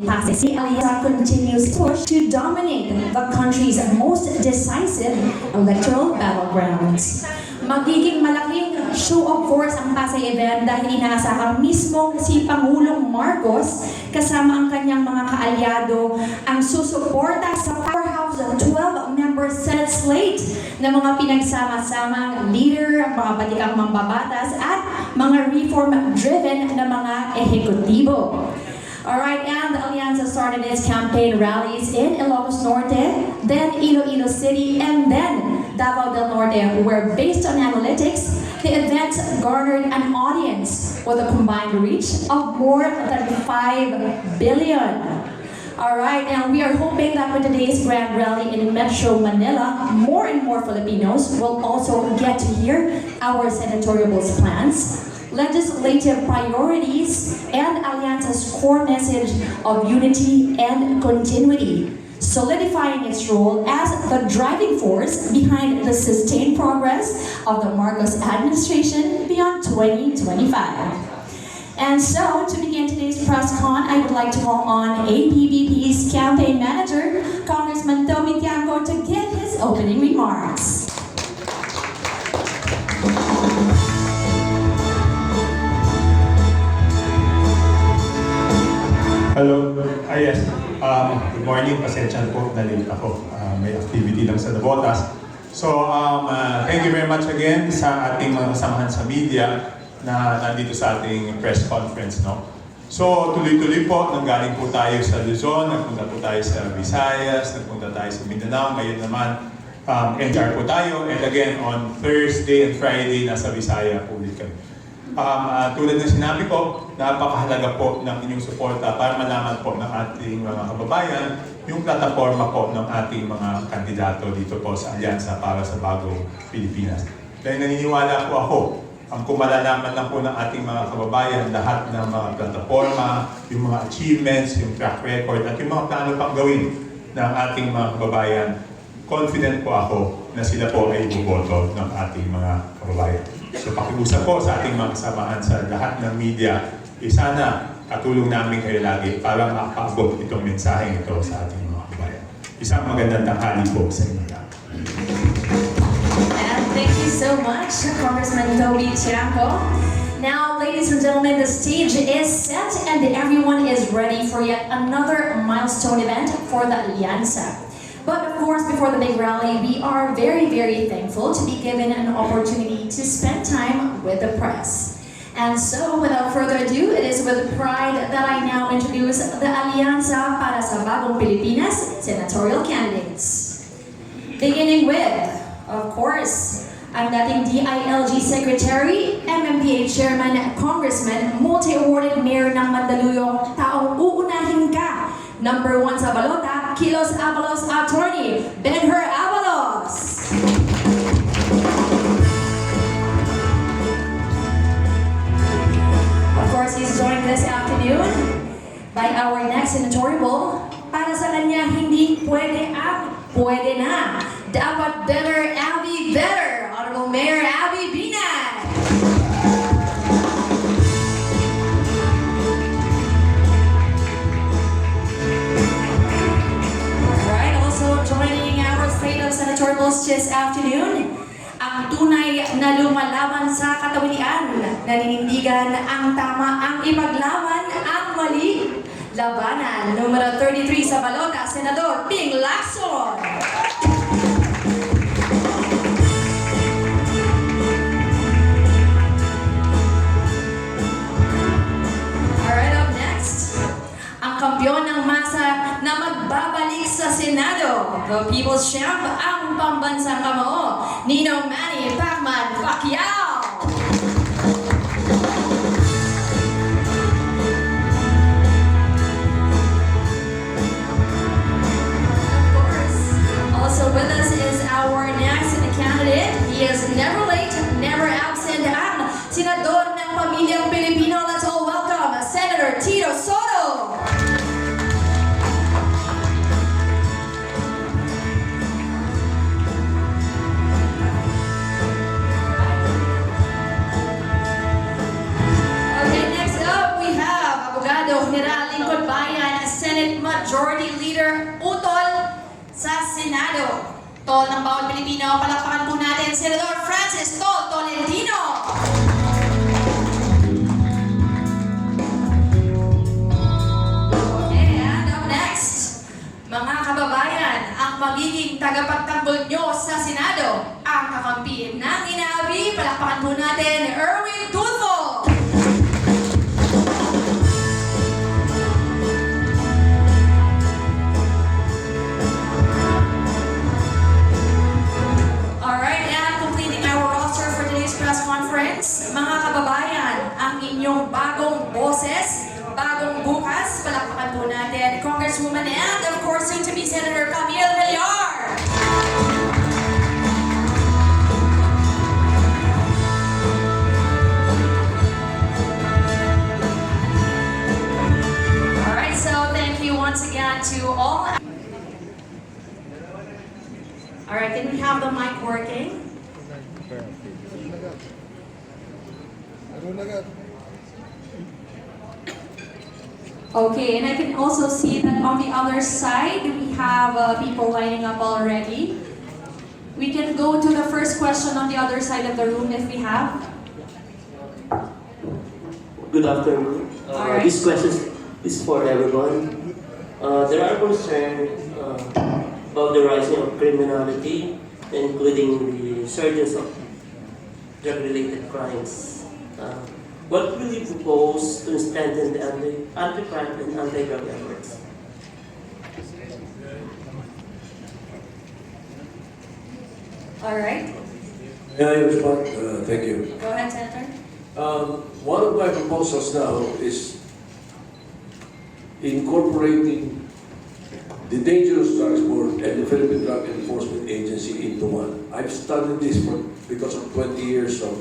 passes. The Alianza continues push to dominate the country's most decisive electoral battlegrounds. Magiging malaking show of force ang Pasay event dahil inaasahan mismo si Pangulong Marcos kasama ang kanyang mga kaalyado ang susuporta sa powerhouse 12-member Senate slate na mga pinagsama-samang leader, mga batikang mambabatas at mga reform-driven na mga ehekutibo. Alright, and the Alianza started its campaign rallies in Ilocos Norte, then Iloilo City, and then Davao del Norte, where based on analytics, the event garnered an audience with a combined reach of more than 5 billion. Alright, and we are hoping that with today's grand rally in Metro Manila, more and more Filipinos will also get to hear our senatorial plans, legislative priorities, and Alianza's core message of unity and continuity, solidifying its role as the driving force behind the sustained progress of the Marcos administration beyond 2025. And so, to begin today's press con, I would like to call on APBP's campaign manager, Congressman Toby Tiangco, to give his opening remarks. Hello. Yes. Good morning. Pasensya po, na-late ako. May activity lang sa Navotas. So, thank you very much again sa ating mga kasamahan sa media na nandito sa ating press conference. No? So, tuloy-tuloy po, nanggaling po tayo sa Luzon, nagpunta po tayo sa Visayas, nagpunta tayo sa Mindanao, ngayon naman NCR po tayo. And again, on Thursday and Friday, nasa Visaya po ulit kami. Tulad ng sinabi ko, napakahalaga po ng inyong suporta para malaman po ng ating mga kababayan yung plataforma po ng ating mga kandidato dito po sa Alianza para sa Bagong Pilipinas. Dahil naniniwala po ako, kung malalaman lang po ng ating mga kababayan lahat ng mga plataforma, yung mga achievements, yung track record, at yung mga plano pang gawin ng ating mga kababayan, confident po ako na sila po ay iboboto ng ating mga kababayan. So pakiusap po sa ating mga kasamahan sa lahat ng media, sana katulong namin kayo lagi para makapaabot itong mensaheng ito sa ating mga kababayan. Isang magandang tanghali po sa inyo lahat. And thank you so much, Congressman Toby Tiangco. Now, ladies and gentlemen, the stage is set and everyone is ready for yet another milestone event for the Alianza. But of course, before the big rally, we are very, very thankful to be given an opportunity to spend time with the press. And so, without further ado, it is with pride that I now introduce the Alianza para sa Bagong Pilipinas senatorial candidates. Beginning with, of course, ang dating DILG Secretary, MMPA Chairman, Congressman, multi-awarded Mayor ng Mandaluyong, taong uunahin ka. Number 1 sa balota, Kilos Avalos Attorney, Benher Avalos. Of course, he's joined this afternoon by our next senatorial. Para sa kanya, hindi pwede ang pwede na. Dapat better, Abby better. Honorable Mayor Abby Binay. Joining our slate of senatorials this afternoon, ang tunay na lumalaban sa katawilian, naninindigan ang tama, ang ipaglaban ang mali, labanan. Numero 33 sa balota, Senador Ping Lacson. Alright, up next, ang kampiyon ng masa na magbabalik sa Senado, the People's Champ, ang pambansang kamao, Ninong Manny Pacman Pacquiao. Of course, also with us is our next candidate. He is never late, never absent, ang Senador ng Pamilyang Pilipino. Let's all welcome Senator Tito Soto. Majority Leader Utol sa Senado. Tol ng bawat Pilipino, palakpakan po natin Senador Francis Tol Tolentino. Okay, and up next, mga kababayan, ang magiging tagapagtanggol nyo sa Senado, ang kakampi ng Inabi, palakpakan po natin Erwin Tulfo. Alright, and completing our roster for today's press conference, mga kababayan, ang inyong bagong boses, bagong bukas, palakpakan po natin Congresswoman and of course soon to be Senator Camille Villar. Alright, so thank you once again to all. Alright, can we have the mic working? Okay, and I can also see that on the other side, we have people lining up already. We can go to the first question on the other side of the room if we have. Good afternoon. Alright. This question is for everyone. There are concerns about the rising of criminality, including the surges of drug-related crimes. What will you propose to strengthen the anti-crime and anti-drug efforts? Alright, May I respond? Thank you. go ahead, Senator. One of my proposals now is incorporating the Dangerous Drugs Board and the Philippine Drug Enforcement Agency into one. I've studied this because of 20 years of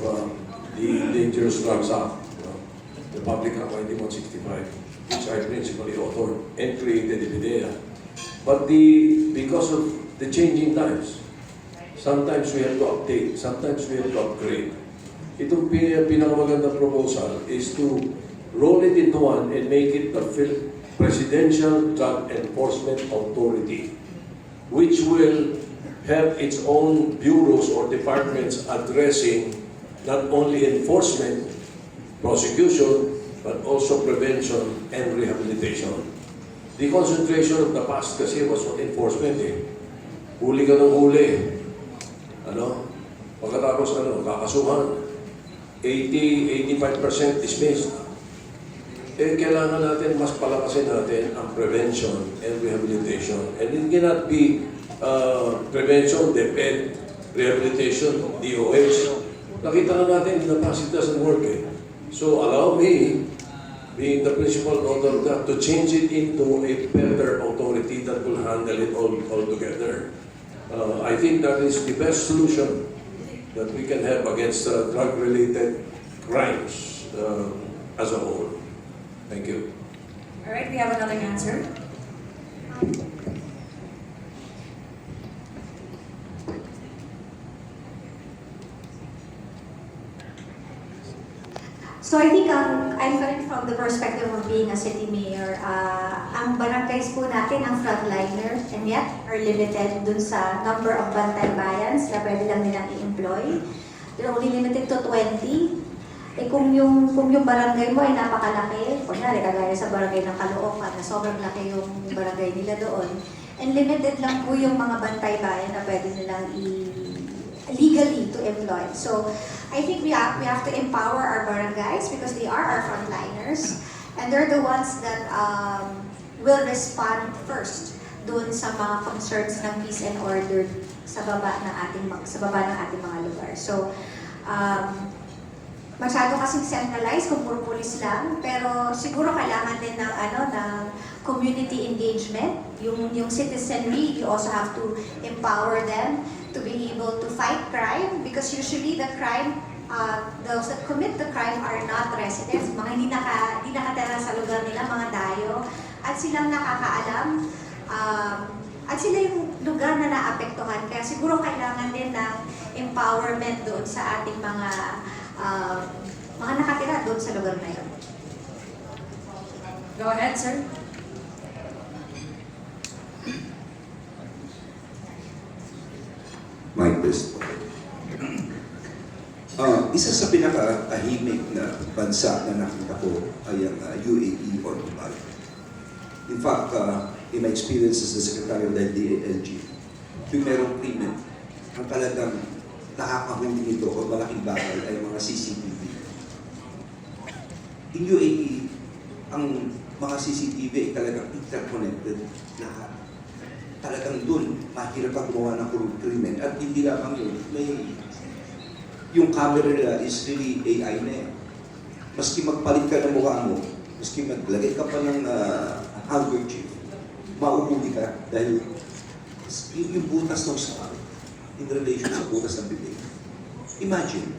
the Dangerous Drugs Act, the Public Act 9165, which I principally authored and created the IDEA. But because of the changing times, sometimes we have to update, sometimes we have to upgrade. Itong pinakamagandang proposal is to roll it into one and make it the Presidential Drug Enforcement Authority, which will have its own bureaus or departments addressing not only enforcement, prosecution, but also prevention and rehabilitation. The concentration of the past kasi was on enforcement eh. Huli ka ng huli. Pagkatapos kakasuhan. 80-85% dismissed. Kailangan natin mas palakasin natin ang prevention and rehabilitation. And it cannot be prevention, DepEd, rehabilitation, DOH. Nakita na natin na past it doesn't work eh. So allow me, being the principal author of that, to change it into a better authority that will handle it all together. I think that is the best solution that we can have against drug-related crimes as a whole. Thank you. Alright, we have another answer. So I think I'm coming from the perspective of being a city mayor. Ang barangays po natin, ang frontliner, and yet are limited dun sa number of bantay bayans na pwede lang nilang i-employ. They're only limited to 20. Kung yung barangay mo ay napakalaki, kunyari kagaya sa barangay ng Caloocan na sobrang laki yung barangay nila doon, and limited lang po yung mga bantay bayan na pwede nilang legally to employ. So I think we have to empower our barangays because they are our frontliners and they're the ones that will respond first doon sa mga concerns ng peace and order sa baba ng ating mga lugar. So masyado kasing centralized kung puro police lang, pero siguro kailangan din ng ng community engagement, yung citizenry. You also have to empower them to be able to fight crime because usually the crime, those that commit the crime are not residents, mga hindi nakatira sa lugar nila, mga dayo, at silang nakakaalam, at sila yung lugar na naapektuhan. Kaya siguro kailangan din ng empowerment doon sa ating mga nakatira doon sa lugar na yun. Go ahead, sir. Isa sa pinakatahimik na bansa na nakita ko ay ang UAE or Dubai. In fact, in my experience as the Secretary of the DILG, tuwing merong krimen, ang talagang nakakahuli nito o malaking bagay ay mga CCTV. In UAE, ang mga CCTV ay talagang interconnected lahat. Talagang dun, mahirap ka gumawa ng krimen. At hindi lamang yun, yung camera nila is really AI na eh. Maski magpalit ka ng mukha mo, maski maglagay ka pa ng handkerchief, mauhuli ka dahil yung butas ng sa in relation sa butas ng bibig. Imagine,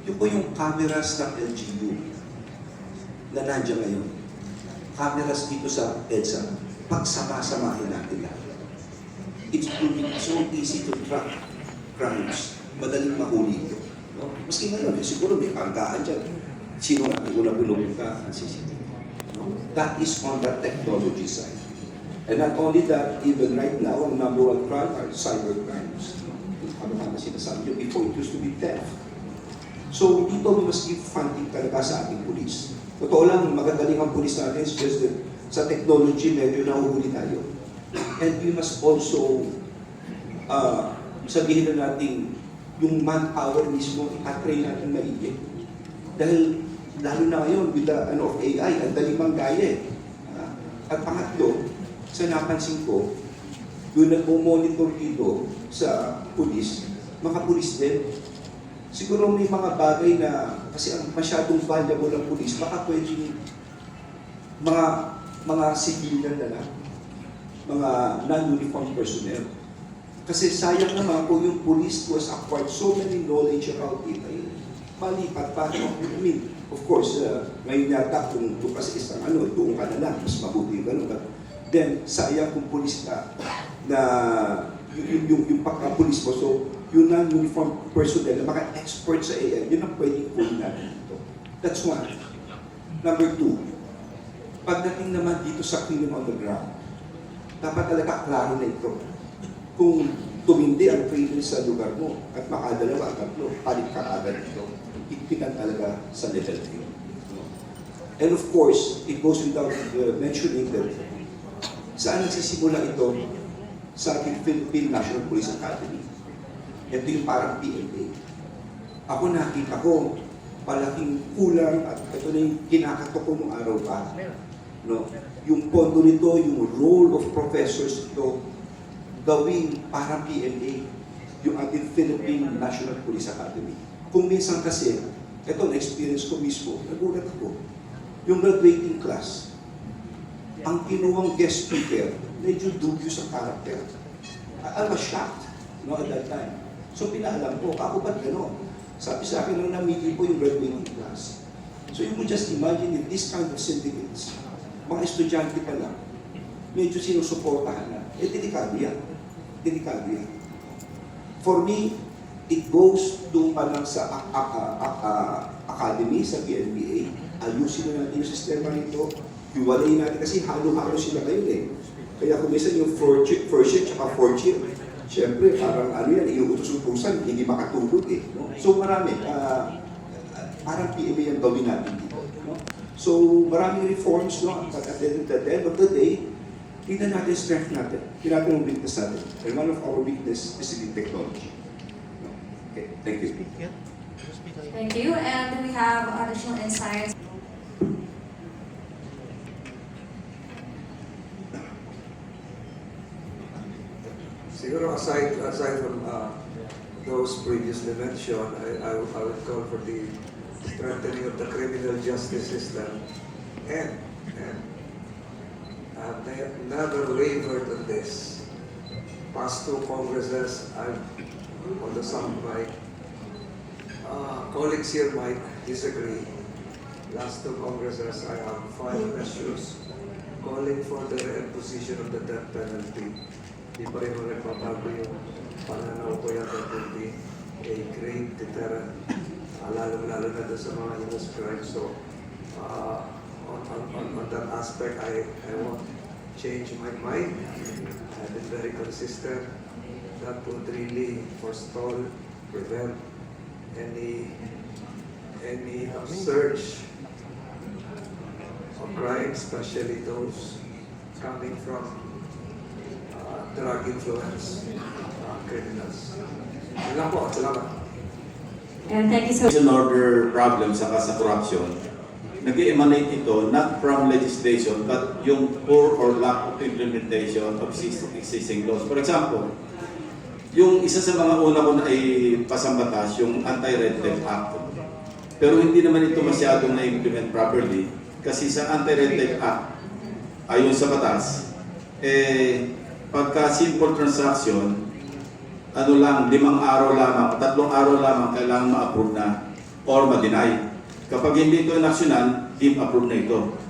yun po yung cameras ng LGU na nandiyan ngayon. Cameras dito sa EDSA, pagsama-samahin natin lahat. It's proving so easy to track crimes. Madaling mahuli ito. No? Maski ngayon, siguro may pangkaan dyan. Sino nga, may unang binubungka ang CCTV. No? That is on the technology side. And not only that, even right now, ang number one crime are cyber crimes. Ano nga na sinasabi yun? Before, it used to be theft. So, dito we must give funding talaga sa ating police. Totoo lang, magagaling ang police natin, it's just that sa technology, medyo nahuhuli tayo. And we must also, sabihin na natin, yung manpower mismo, i-train natin maigi. Dahil, lalo na ngayon, with the of AI, ang daling manggaya. At pangatlo, sa napansin ko, yung nagmo-monitor dito sa pulis, mga pulis din. Siguro may mga bagay na, kasi ang masyadong valuable ng pulis, baka pwedeng mga civilian na lang, mga non-uniform personnel. Kasi sayang naman kung yung police was acquired so many knowledge about it, ay malipat pa. I mean, of course, ngayon yata kung kasi isang doon ka na lang, mas mabuti yung gano'n. But then, sayang kung police ka na yung pagka-police mo, so yung non-uniform personnel, na mga expert sa AI, yun ang pwedeng kunin natin dito. That's one. Number two, pagdating naman dito sa crime on the ground, dapat talaga klaro na ito. Kung tumindi ang training sa lugar mo at makadalawa at tatlo, palit ka agad ito. Higpitan talaga sa level 3. And of course, it goes without mentioning that saan nagsisimula ito? Sa ating Philippine National Police Academy. Ito yung parang PNA. Ako nakita ko, malaking kulang at ito na yung kinakatok ko nung araw pa. No? Yung pondo nito, yung role of professors ito, gawing parang PNA, yung ating Philippine National Police Academy. Kung minsan kasi, ito na-experience ko mismo, nagulat ako. Yung graduating class, ang kinuwang guest speaker, medyo dubious ang character. I was shocked, no, at that time. So pinaalam ko, ako ba't gano'n? Sabi sa akin, nung na-meeting ko yung graduating class. So you would just imagine if this kind of syndicates, mga estudyante pa lang, medyo sinusuportahan na. Delikado yan. Delikado yan. For me, it goes doon pa lang sa academy, sa PNPA. Ayusin na natin yung sistema nito. Hiwalayin natin kasi halo-halo sila ngayon eh. Kaya kung minsan yung first year tsaka fourth year, syempre parang inuutos-utusan, hindi makatulog eh. No? So marami, parang PMA ang gawin natin dito. No? So maraming reforms, no? But at the end of the day, tingnan natin strength natin. Tingnan natin ang weakness natin. And one of our weakness is in technology. No? Okay, thank you. Thank you. And we have additional insights. Siguro aside from those previously mentioned, I would call for the strengthening of the criminal justice system, and I've never wavered on this. Past two Congresses, although some of my colleagues here might disagree, last two Congresses I have filed issues calling for the reimposition of the death penalty. Di pa rin mo nagbabago yung pananaw ko yan, that will be a great deterrent, lalo na doon sa mga heinous crimes. So, on that aspect, I won't change my mind. I've been very consistent. That would really forestall, prevent any any surge of crime, especially those coming from drug influence criminals. Yun lang po, salamat. And thank you so An order problem saka sa corruption, nag-emanate ito not from legislation but yung poor or lack of implementation of existing laws. For example, yung isa sa mga una ko na ipasambatas, yung Anti-Red Tape Act. Pero hindi naman ito masyadong na-implement properly kasi sa Anti-Red Tape Act, ayon sa batas, pagka simple transaction, 5 araw lamang, 3 araw lamang kailangan ma-approve na or ma-deny. Kapag hindi ito inaksyonan, approve na ito.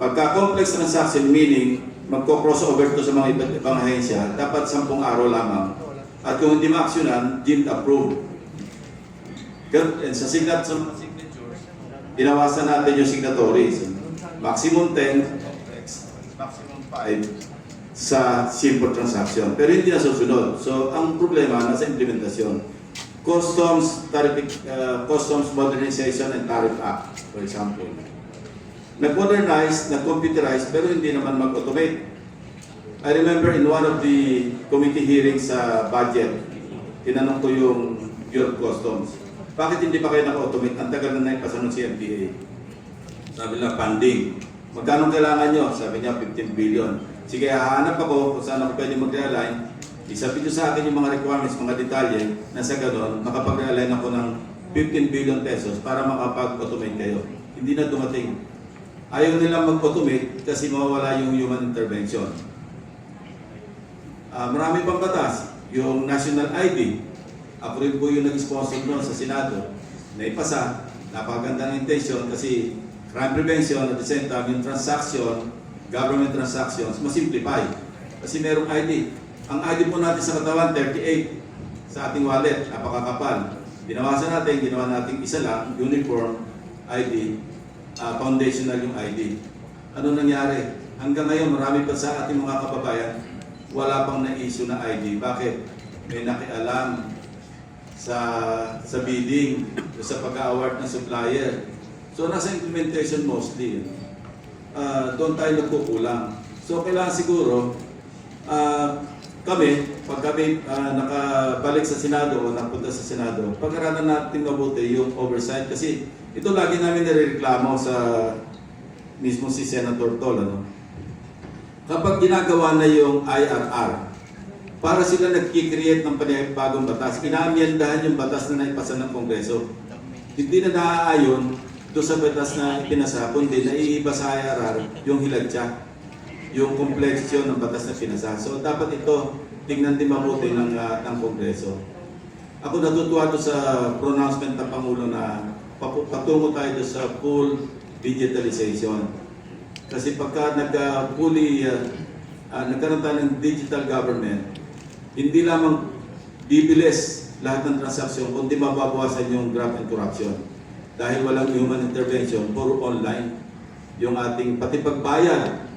Pagka complex transaction, meaning magko-crossover ito sa mga iba't ibang ahensya, dapat 10 araw lamang. At kung hindi ma-aksyonan, approve. Sa signatures, inawasan natin yung signatories. Maximum 10, maximum 5 sa simple transaction. Pero hindi na susunod. So, ang problema nasa implementasyon. Customs Modernization and Tariff Act, for example. Nag-modernize, nag-computerize, pero hindi naman mag-automate. I remember in one of the committee hearings sa budget, tinanong ko yung Bureau of Customs, bakit hindi pa kayo naka-automate? Ang tagal na ipasa ng CMDA. Sabi nila, funding. Magkano kailangan nyo? Sabi niya, 15 billion. Sige, hahanap ako kung saan ako pwede mag-realign. Isabi ko sa akin yung mga requirements, mga detalye, na sa ganon, makapag-realign ako ng 15 billion pesos para makapag-automate kayo. Hindi na dumating. Ayaw nilang mag-automate kasi mawawala yung human intervention. Marami pang batas. Yung National ID. Ako rin po yung nag-sponsor noon sa Senado. Naipasa. Napakaganda ng intention kasi crime prevention at the same time yung transaction, government transactions, masimplify. Kasi merong ID. Ang ID po natin sa katawan, 38 sa ating wallet, napakakapal. Binawasan natin, ginawa natin isa lang, uniform ID, foundational yung ID. Ano nangyari? Hanggang ngayon, marami pa sa ating mga kababayan, wala pang na-issue na ID. Bakit? May nakialam sa bidding, sa pag-award ng supplier. So, nasa implementation mostly. Doon tayo nagkukulang. So, kailangan siguro, pag kami nakabalik sa Senado o napunta sa Senado, pag-aralan natin mabuti yung oversight kasi ito lagi namin nirereklamo sa mismo si Senator Tol. Kapag ginagawa na yung IRR, para sila nag-create ng panibagong batas, inaamyendahan yung batas na naipasa ng Kongreso. Hindi na naaayon doon sa batas na pinasa, kundi naiiba sa IRR yung hiladsya, yung kompleksyon ng batas na pinasa. So dapat ito tingnan din mabuti ng Kongreso. Ako natutuwa doon sa pronouncement ng Pangulo na patungo tayo doon sa full digitalization. Kasi pagka nagkaroon tayo ng digital government, hindi lamang bibilis lahat ng transaksyon, kundi mababawasan yung graft and corruption. Dahil walang human intervention, puro online. Yung ating pati pagbayad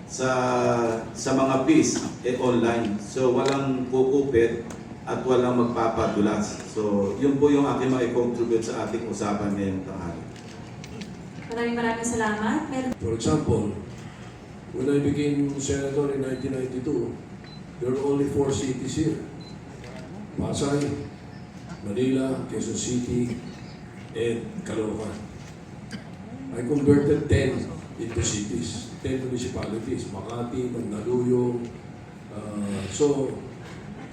sa mga fees online. So walang kukupit at walang magpapadulas. So yun po yung aking mai-contribute sa ating usapan ngayong tanghali. Maraming salamat. For example, when I became senator in 1992, there were only 4 cities here. Pasay, Manila, Quezon City, and Caloocan. I converted 10 into cities, 10 municipalities, Makati, Mandaluyong,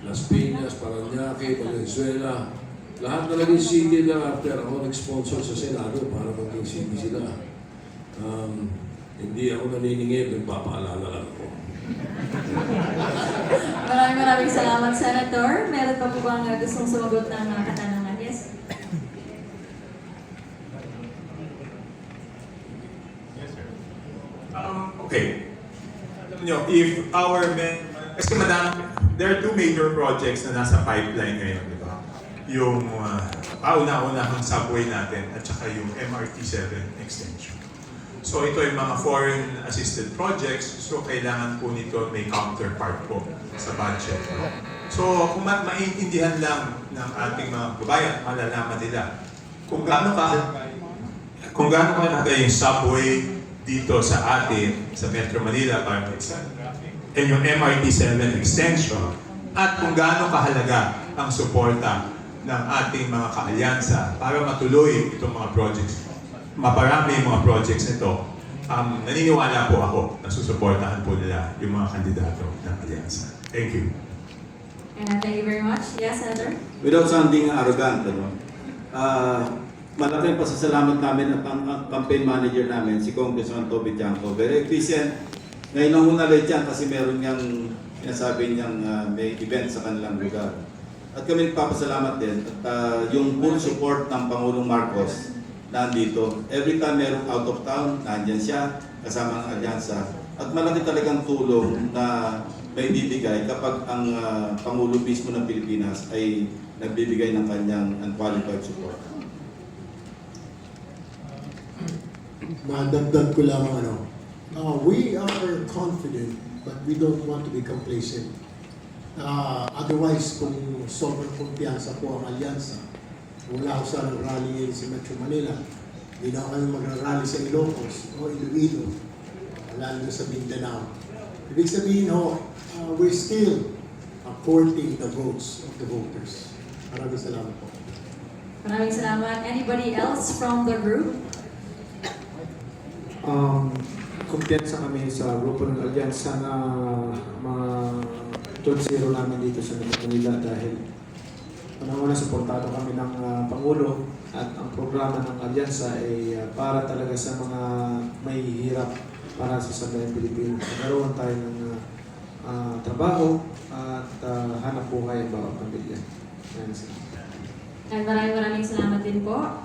Las Piñas, Parañaque, Valenzuela. Lahat na naging city na after ako nag-sponsor sa Senado para maging city sila. Hindi ako naniningil, nagpapaalala lang ako. Maraming salamat, Senator. Meron pa po bang gustong sumagot ng katanungan? Yes? Okay. Alam nyo, if kasi there are 2 major projects na nasa pipeline ngayon, di ba? Yung pauna-unahang subway natin at saka yung MRT-7 extension. So ito ay mga foreign assisted projects, so kailangan po nito may counterpart po sa budget. So kung maintindihan lang ng ating mga kabayan, malalaman nila kung gaano kahalaga yung subway dito sa atin, sa Metro Manila, and yung MRT7 extension, at kung gaano kahalaga ang suporta ng ating mga kaalyansa para matuloy itong mga projects. Maparami yung mga projects nito. Naniniwala po ako na susuportahan po nila yung mga kandidato ng alyansa. Thank you. And thank you very much. Yes, Senator? Without sounding arrogant, malaking pasasalamat namin at ang campaign manager namin, si Congressman Toby Tiangco. Very efficient. Ngayon lang muna ulit yan kasi meron niyang sinasabi niyang may event sa kanilang lugar. At kami nagpapasalamat din at yung full support ng Pangulong Marcos nandito. Every time merong out of town, nandyan siya kasama ng alyansa. At malaki talagang tulong na may bibigay kapag ang Pangulo mismo ng Pilipinas ay nagbibigay ng kanyang unqualified support. Madagdag ko lang we are confident but we don't want to be complacent. Otherwise, kung sobrang kumpiyansa po ang alyansa, wala ko sa rally sa Metro Manila, hindi na kami magrarally sa Ilocos o Iloilo, lalo sa Mindanao. Ibig sabihin we're still courting the votes of the voters. Maraming salamat po. Maraming salamat. Anybody else from the group? Kumpiyansa kami sa grupo ng alyansa na ma-2-0 namin dito sa Manila dahil unang-una suportado kami ng Pangulo at ang programa ng alyansa ay para talaga sa mga may hirap para sa sambayang Pilipinas. Nagkaroon tayo ng trabaho at hanap buhay ang bawat pamilya. And maraming salamat din po.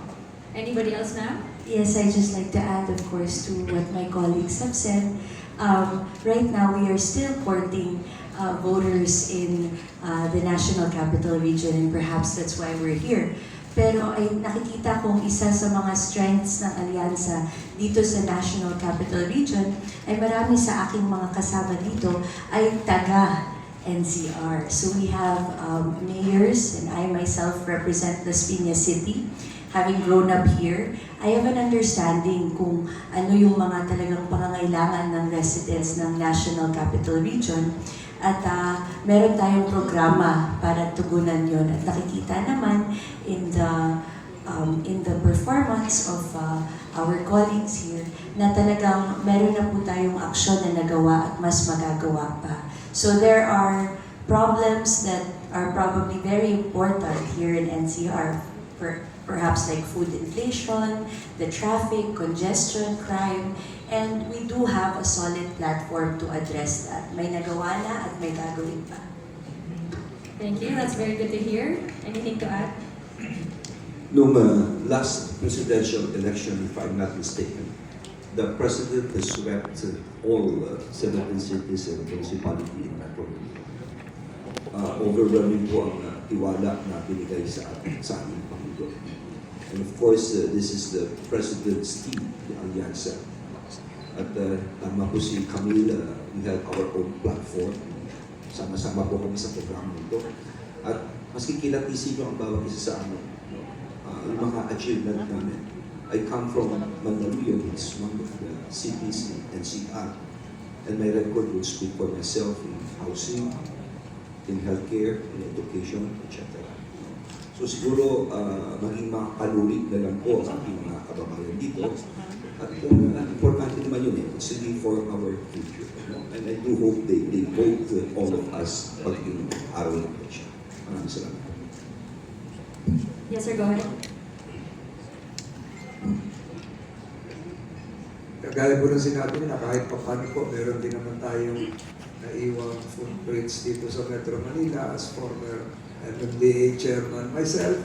Anybody else now? Yes, I'd just like to add, of course, to what my colleagues have said. Right now, we are still courting voters in the National Capital Region, and perhaps that's why we're here. Pero ay nakikita kong isa sa mga strengths ng alyansa dito sa National Capital Region ay marami sa aking mga kasama dito ay taga NCR. So we have mayors, and I myself represent Las Piñas City. Having grown up here, I have an understanding kung ano yung mga talagang pangangailangan ng residents ng National Capital Region. At meron tayong programa para tugunan yon. At nakikita naman in the performance of our colleagues here na talagang meron na po tayong aksyon na nagawa at mas magagawa pa. So there are problems that are probably very important here in NCR. Perhaps like food inflation, the traffic, congestion, crime, and we do have a solid platform to address that. May nagawa na at may gagawin pa. Thank you. That's very good to hear. Anything to add? Nung last presidential election, if I'm not mistaken, the president has swept all 17 cities and municipality in Metro Manila. Overwhelming po ang tiwala na binigay sa aming Pangulo. And of course, this is the President's team, the Alyansa. At tama po si Camille, we have our own platform. Sama-sama po kami sa programa nito. At mas kikilatisin nyo ang bawat isa sa amin. Yung mga achievement namin. I come from Mandaluyong, it's one of the cities in NCR. And my record will speak for myself in housing, in healthcare, in education, etc. So siguro maging makakaluli na lang po ang ating mga kababayan dito. At importante naman yun it's really for our future. And I do hope they vote all of us pag yung araw ng siya. Maraming salamat. Yes, sir. Go ahead. Kagaya po ng sinabi nila, kahit pa paano po, meron din naman tayong naiwang footprints dito sa Metro Manila as former MMDA chairman myself.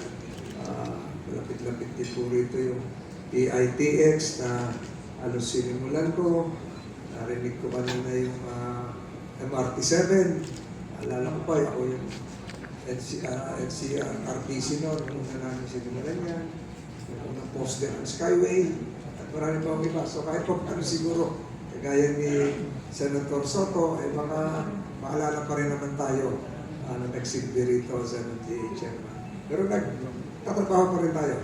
Malapit-lapit din po rito yung PITX na halos sinimulan ko. Narinig ko kanina yung MRT7. Alala ko pa, ako yung NCR-RTC noon, nung namin sinimulan yan. Yung unang poster ng Skyway. At marami pa iba. So kahit pa paano siguro, kagaya ni Senator Soto, ay maalala pa rin naman tayo na nagsilbi rito sa MMDA chairman. Pero nagtatrabaho pa rin tayo.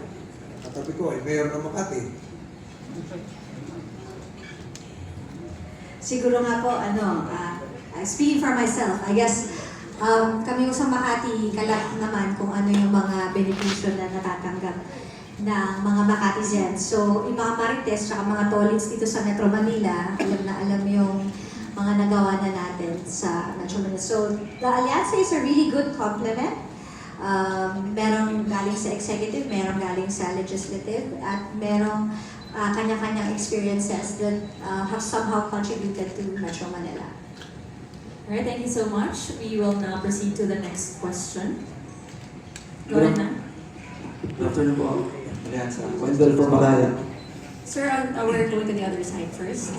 Katabi ko ay Mayor ng Makati. Siguro nga po, speaking for myself, I guess, kami yung sa Makati, kalat naman kung ano yung mga benepisyo na natatanggap ng mga Makatizens. So, yung mga Marites, tsaka mga Tolits dito sa Metro Manila, alam na alam yung mga nagawa na natin sa Metro Manila. So, the Allianza is a really good complement. Merong galing sa executive, merong galing sa legislative, at merong kanya-kanyang experiences that have somehow contributed to Metro Manila. Alright, thank you so much. We will now proceed to the next question. Go ahead, ma'am. Good afternoon po. Allianza. Wendell from Malaya. Sir, we're going to the other side first.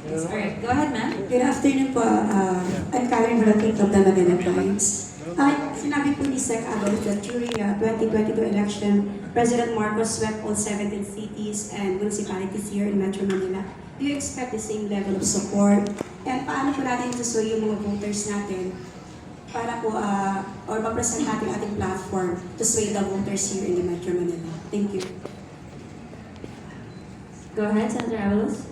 Yes, alright, go ahead, ma'am. Good afternoon po. I'm Karen Barating of the Manila Times. Sinabi po ni Sec. Abel that during 2022 election, President Marcos swept all 17 cities and municipalities here in Metro Manila. Do you expect the same level of support? And paano po natin itusuyo yung mga voters natin para po, or ma-present natin ating platform to sway the voters here in the Metro Manila? Thank you. Go ahead, Senator Avalos.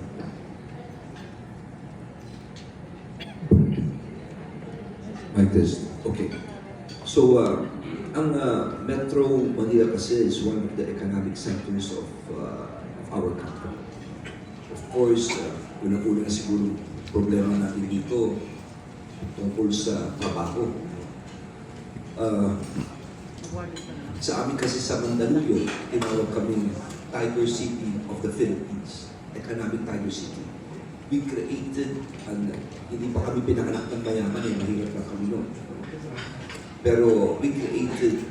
Mic test. Okay. So, ang Metro Manila kasi is one of the economic centers of our country. Of course, unang-una na siguro problema natin dito tungkol sa trabaho. Sa amin kasi sa Mandaluyong, tinawag kami Tiger City of the Philippines, Economic Tiger City. We created, hindi pa kami pinanganak ng mayaman, mahirap na kami noon. Pero we created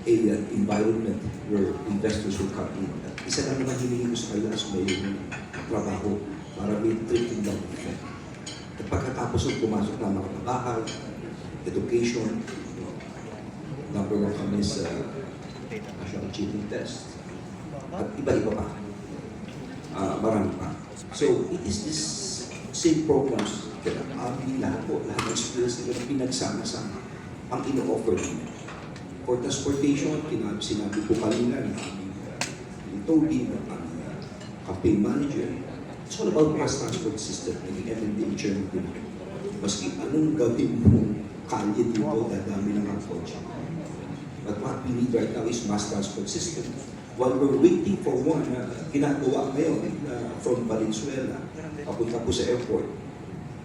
an environment where investors will come in. At isa lang naman hiningi ko sa kanila as mayor ng trabaho para may trickling down effect. At pagkatapos ng pumasok na mga bahay, education, number one kami sa National Achievement Test. At iba-iba pa. Marami pa. So, it is this same programs that lahat ng experience nila pinagsama-sama ang ino-offer nila. For transportation, sinabi po kanina ni Toby, ng campaign manager, it's all about mass transport system, naging MND chairman din. Maski anong gawin mo kalye dito, dadami ng mga kotse. But what we need right now is mass transport system. While we're waiting for one na ginagawa ngayon from Valenzuela, papunta po sa airport,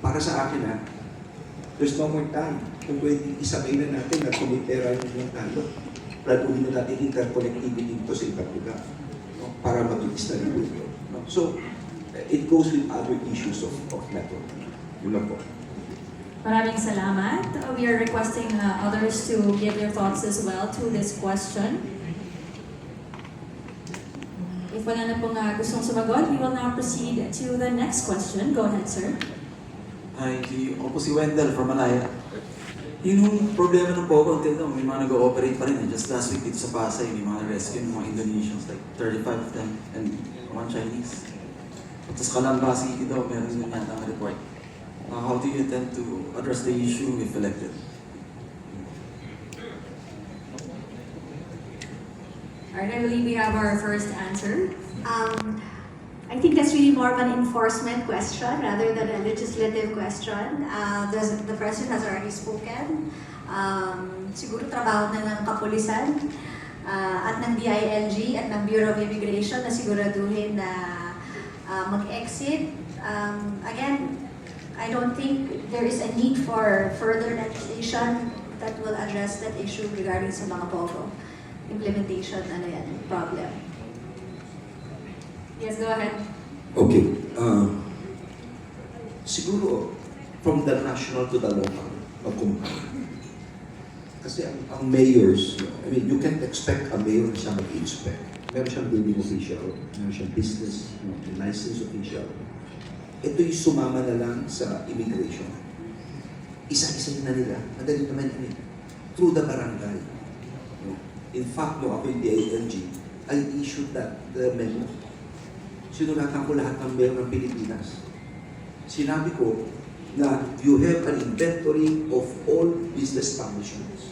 para sa akin there's no more time. Kung pwede isabay na natin na kumipera yung tayo, planuhin na natin interconnectivity dito sa ibang lugar para mabilis na rin ito. So, it goes with other issues of metro. Yun lang po. Maraming salamat. We are requesting others to give their thoughts as well to this question. If wala na pong gustong sumagot, we will now proceed to the next question. Go ahead, sir. Hi, ako po si Wendell from Malaya. Yung problema ng Pogo, until now, may mga nag-ooperate pa rin. Just last week dito sa Pasay, may mga rescue ng mga Indonesians, like 35 of them, and one Chinese. Tapos Calamba City daw, meron din yata ang report. How do you intend to address the issue if elected? Alright, I believe we have our first answer. I think that's really more of an enforcement question rather than a legislative question. The President has already spoken. Siguro trabaho na ng kapulisan at ng DILG at ng Bureau of Immigration na siguraduhin na mag-exit. Again, I don't think there is a need for further legislation that will address that issue regarding sa mga POGO. Implementation, problem. Yes, go ahead. Okay. Siguro, from the national to the local, mag-combine. Kasi ang mayors, I mean, you can't expect a mayor na siya mag-inspect. Meron siyang building official, meron siyang business, license official. Ito yung sumama na lang sa immigration. Isa-isa na nila. Madali naman yun. Through the barangay. In fact, ako yung DILG, I issued that memo. Sinulatan ko lahat ng mayor ng Pilipinas. Sinabi ko na you have an inventory of all business establishments.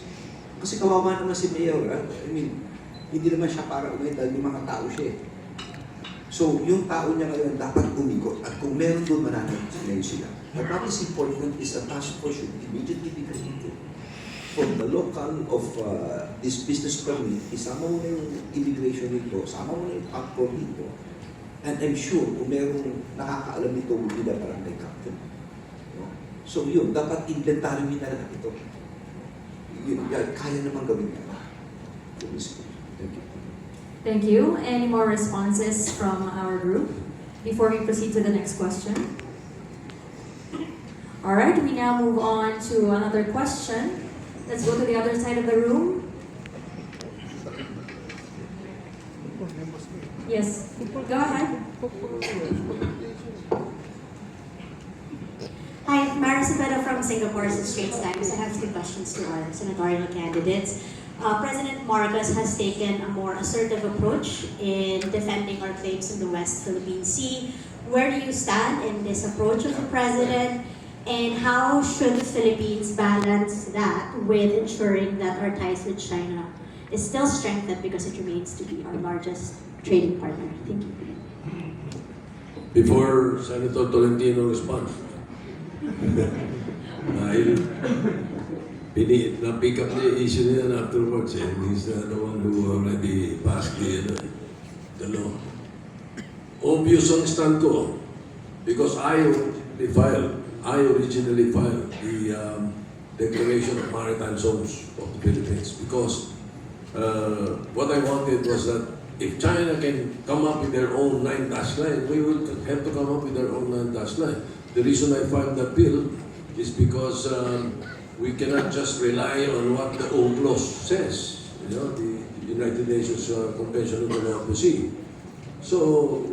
Kasi kawawa naman si Mayor. I mean, Hindi naman siya para umay dahil yung mga tao siya eh. So, yung tao niya ngayon dapat umigot at kung meron doon mananatili ngayon sila. But what is important is the task force should immediately be created. From the local of this business permit, isama mo na yung immigration nito, sama mo na yung passport nito, and I'm sure kung merong nakakaalam nito, will be the barangay captain. No? So yun, dapat inventory na lahat ito. Yun, kaya naman gawin yan. Thank you. Thank you. Any more responses from our group before we proceed to the next question? All right, we now move on to another question. Let's go to the other side of the room. Yes, go ahead. Hi, Mara Cepeda from Singapore's Straits Times. I have two questions to our senatorial candidates. President Marcos has taken a more assertive approach in defending our claims in the West Philippine Sea. Where do you stand in this approach of the President? And how should the Philippines balance that with ensuring that our ties with China is still strengthened because it remains to be our largest trading partner? Thank you. Before Senator Tolentino responds, dahil na-pick up the issue niya afterwards, and he's the one who already passed the law. Obvious ang stand ko, because I originally filed the Declaration of Maritime Zones of the Philippines, because what I wanted was that if China can come up with their own 9-dash line, we will have to come up with our own 9-dash line. The reason I filed that bill is because we cannot just rely on what the UNCLOS says, you know, the United Nations Convention on the Law of the Sea. So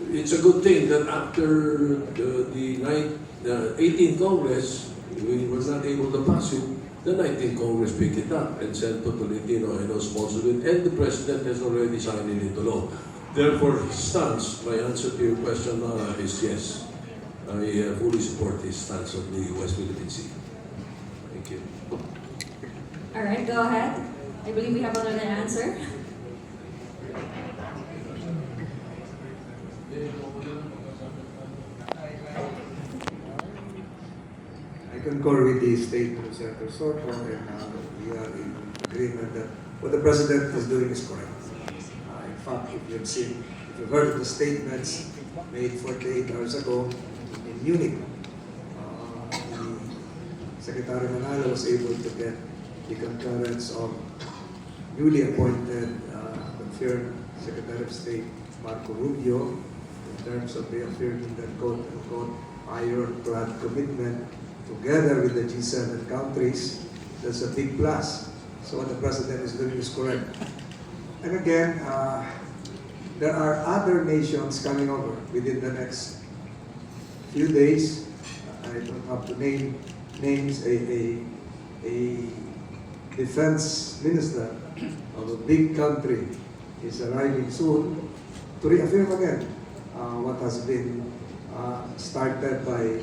it's a good thing that after the 18th Congress, we were not able to pass it. The 19th Congress picked it up and sent to Tolentino and sponsored it, and the President has already signed it into law. Therefore, stance, my answer to your question is yes. I fully support this stance of the West Philippine Sea. Thank you. All right, go ahead. I believe we have another answer. I concur with the statement of Senator Soto, and we are in agreement that what the President is doing is correct. In fact, if you've heard of the statements made 48 hours ago in Munich, the Secretary Manalo was able to get the concurrence of newly appointed confirmed Secretary of State Marco Rubio in terms of reaffirming that quote-unquote ironclad commitment together with the G7 countries. That's a big plus. So what the President is doing is correct. And again, there are other nations coming over within the next few days. I don't have to name names. A defense minister of a big country is arriving soon to reaffirm again what has been started by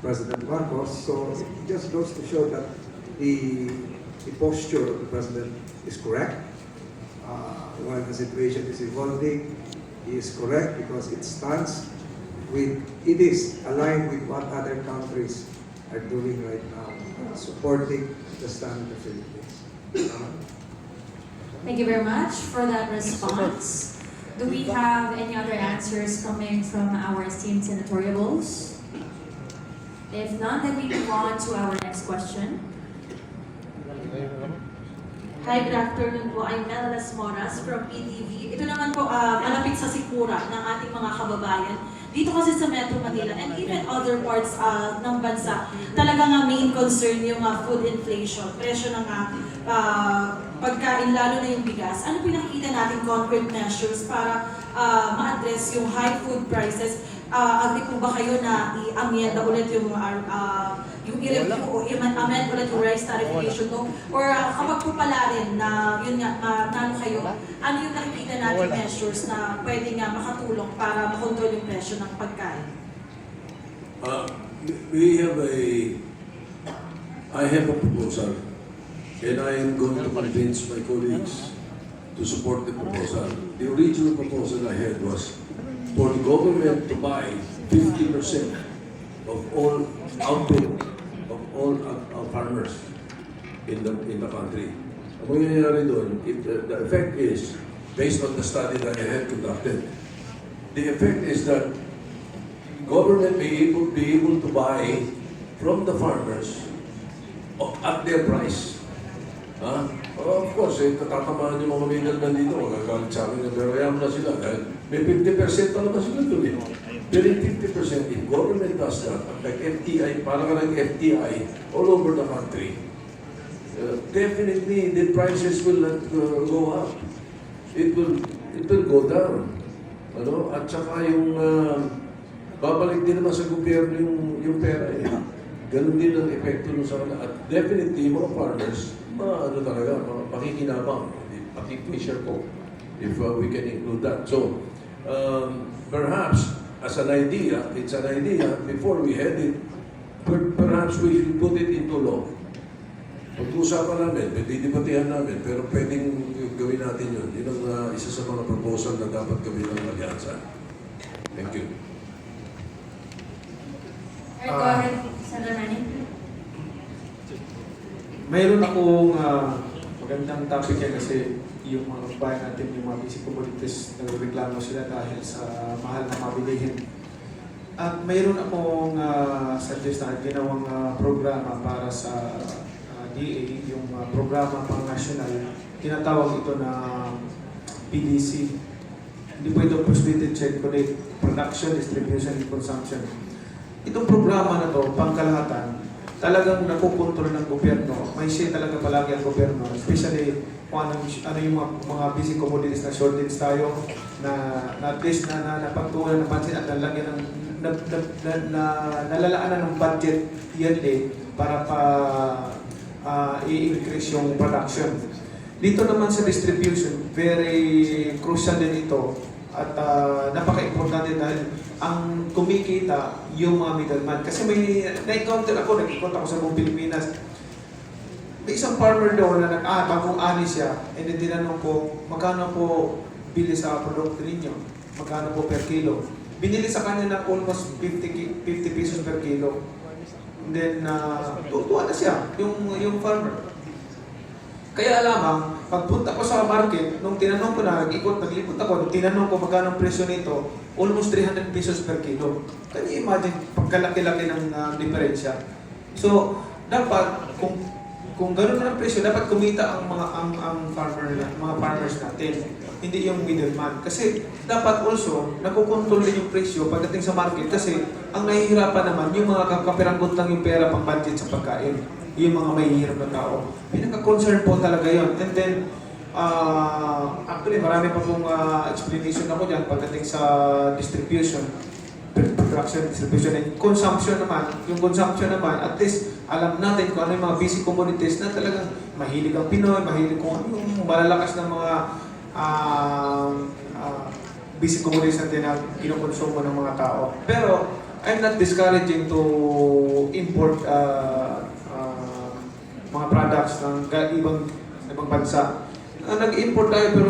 President Marcos. So it just goes to show that the posture of the President is correct. While the situation is evolving, he is correct because it is aligned with what other countries are doing right now, supporting the stand of the Philippines. Thank you very much for that response. Do we have any other answers coming from our esteemed senatorials? If not, then we move on to our next question. Hi, good afternoon po. I'm Mel Las Moras from PTV. Ito naman po, malapit sa sikmura ng ating mga kababayan. Dito kasi sa Metro Manila and even other parts ng bansa, talaga nga main concern yung food inflation, presyo ng pagkain, lalo na yung bigas. Ano pinakikita natin concrete measures para ma-address yung high food prices? Agree po ba kayo na i-amenda ulit yung i-review o i-amend ulit yung rice tariffication no? Or kapag po pala rin na yun nga, nalo kayo, ano yung nakikita natin measures na pwede nga makatulong para makontrol yung presyo ng pagkain? I have a proposal, and I am going to convince my colleagues to support the proposal. The original proposal I had was for the government to buy 50% of all output of all farmers in the country. Ang mangyayari doon, the effect is, based on the study that I had conducted, the effect is that government be able to buy from the farmers at their price. Of course, tatatamaan yung mga middlemen dito, magagalit sa akin, pero ayaw na sila. May 50% pa naman sila doon. Pero yung 50%, if government does that, like FTI, parang like FTI, all over the country, definitely the prices will not go up. It will go down. At saka yung babalik din naman sa gobyerno yung pera eh. Ganun din ang epekto nun sa kanila. At definitely, mga farmers, talaga, makikinabang, pati fisher po, if we can include that. So, perhaps, as an idea, it's an idea, before we head it, perhaps we should put it into law. Pag-usapan namin, pwede namin, pero pwedeng gawin natin yun. Yun ang isa sa mga proposal na dapat gawin ng alyansa. Thank you. Go ahead, Senator Manny. Mayroon akong magandang topic yan kasi yung mga kabayan natin, yung mga basic commodities, nagreklamo sila dahil sa mahal na mabilihin. At mayroon akong suggest na ginawang programa para sa DA, yung programa pang national, tinatawag ito na PDC. Hindi po ito Prosperity Check Connect, Production, Distribution, and Consumption. Itong programa na to, pangkalahatan, talagang nakukontrol ng gobyerno. May say talaga palagi ang gobyerno, especially kung ano yung mga basic commodities na shortage tayo, na at least na napagtuunan ng pansin at nalagyan ng nalalaanan ng budget yearly para i-increase yung production. Dito naman sa distribution, very crucial din ito at napaka-importante dahil ang kumikita yung mga middleman. Kasi may na-encounter ako, nag-ikot ako sa buong Pilipinas. May isang farmer doon na bagong ani siya, and then tinanong ko, magkano po bili sa produkto ninyo? Magkano po per kilo? Binili sa kanya ng almost 50 pesos per kilo. And then, tuwa na siya, yung farmer. Kaya alamang, pagpunta ko sa market, nung tinanong ko na, naglipot ako, nung tinanong ko magkano ang presyo nito, almost 300 pesos per kilo. Can you imagine, pagkalaki-laki ng diferensya? So, dapat, kung gano'n na ang presyo, dapat kumita ang mga farmers natin, hindi yung middleman. Kasi dapat also, nakukontrol din yung presyo pagdating sa market kasi ang nahihirapan naman, yung mga kapiranggot lang yung pera pang budget sa pagkain. Yung mga mahihirap na tao. Pinaka-concern po talaga yun. And then, actually, marami pa pong explanation ako dyan pagdating sa distribution, production, distribution, and consumption naman. Yung consumption naman, at least alam natin kung ano yung mga basic commodities na talagang mahilig ang Pinoy, mahilig kung ano yung malalakas ng mga basic commodities natin na kinukonsumo ng mga tao. Pero, I'm not discouraging to import mga products ng ibang bansa. Nag-import tayo pero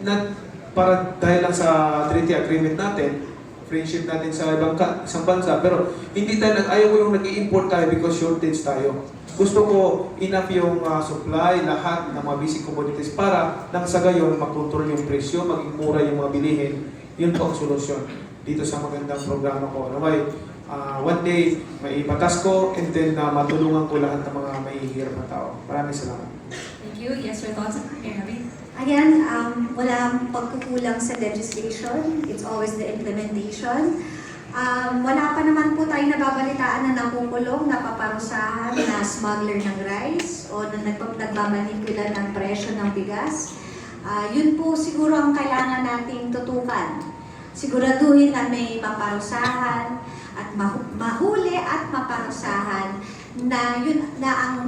not para dahil lang sa treaty agreement natin, friendship natin sa isang bansa, pero hindi tayo ayaw ko yung nag-import tayo because shortage tayo. Gusto ko enough yung supply, lahat ng mga basic commodities para nang sa gayon makontrol yung presyo, maging mura yung mga bilihin. Yun po ang solusyon dito sa magandang programa ko. One day, may ipatas ko and then matulungan ko lahat ng mga mahihirap na tao. Maraming salamat. Thank you. Yes, your thoughts? Again, walang pagkukulang sa legislation. It's always the implementation. Wala pa naman po tayo nababalitaan na nakukulong, napaparusahan na smuggler ng rice o na nagmamanipula ng presyo ng bigas. Yun po siguro ang kailangan nating tutukan. Siguraduhin na may maparusahan at mahuli at maparusahan na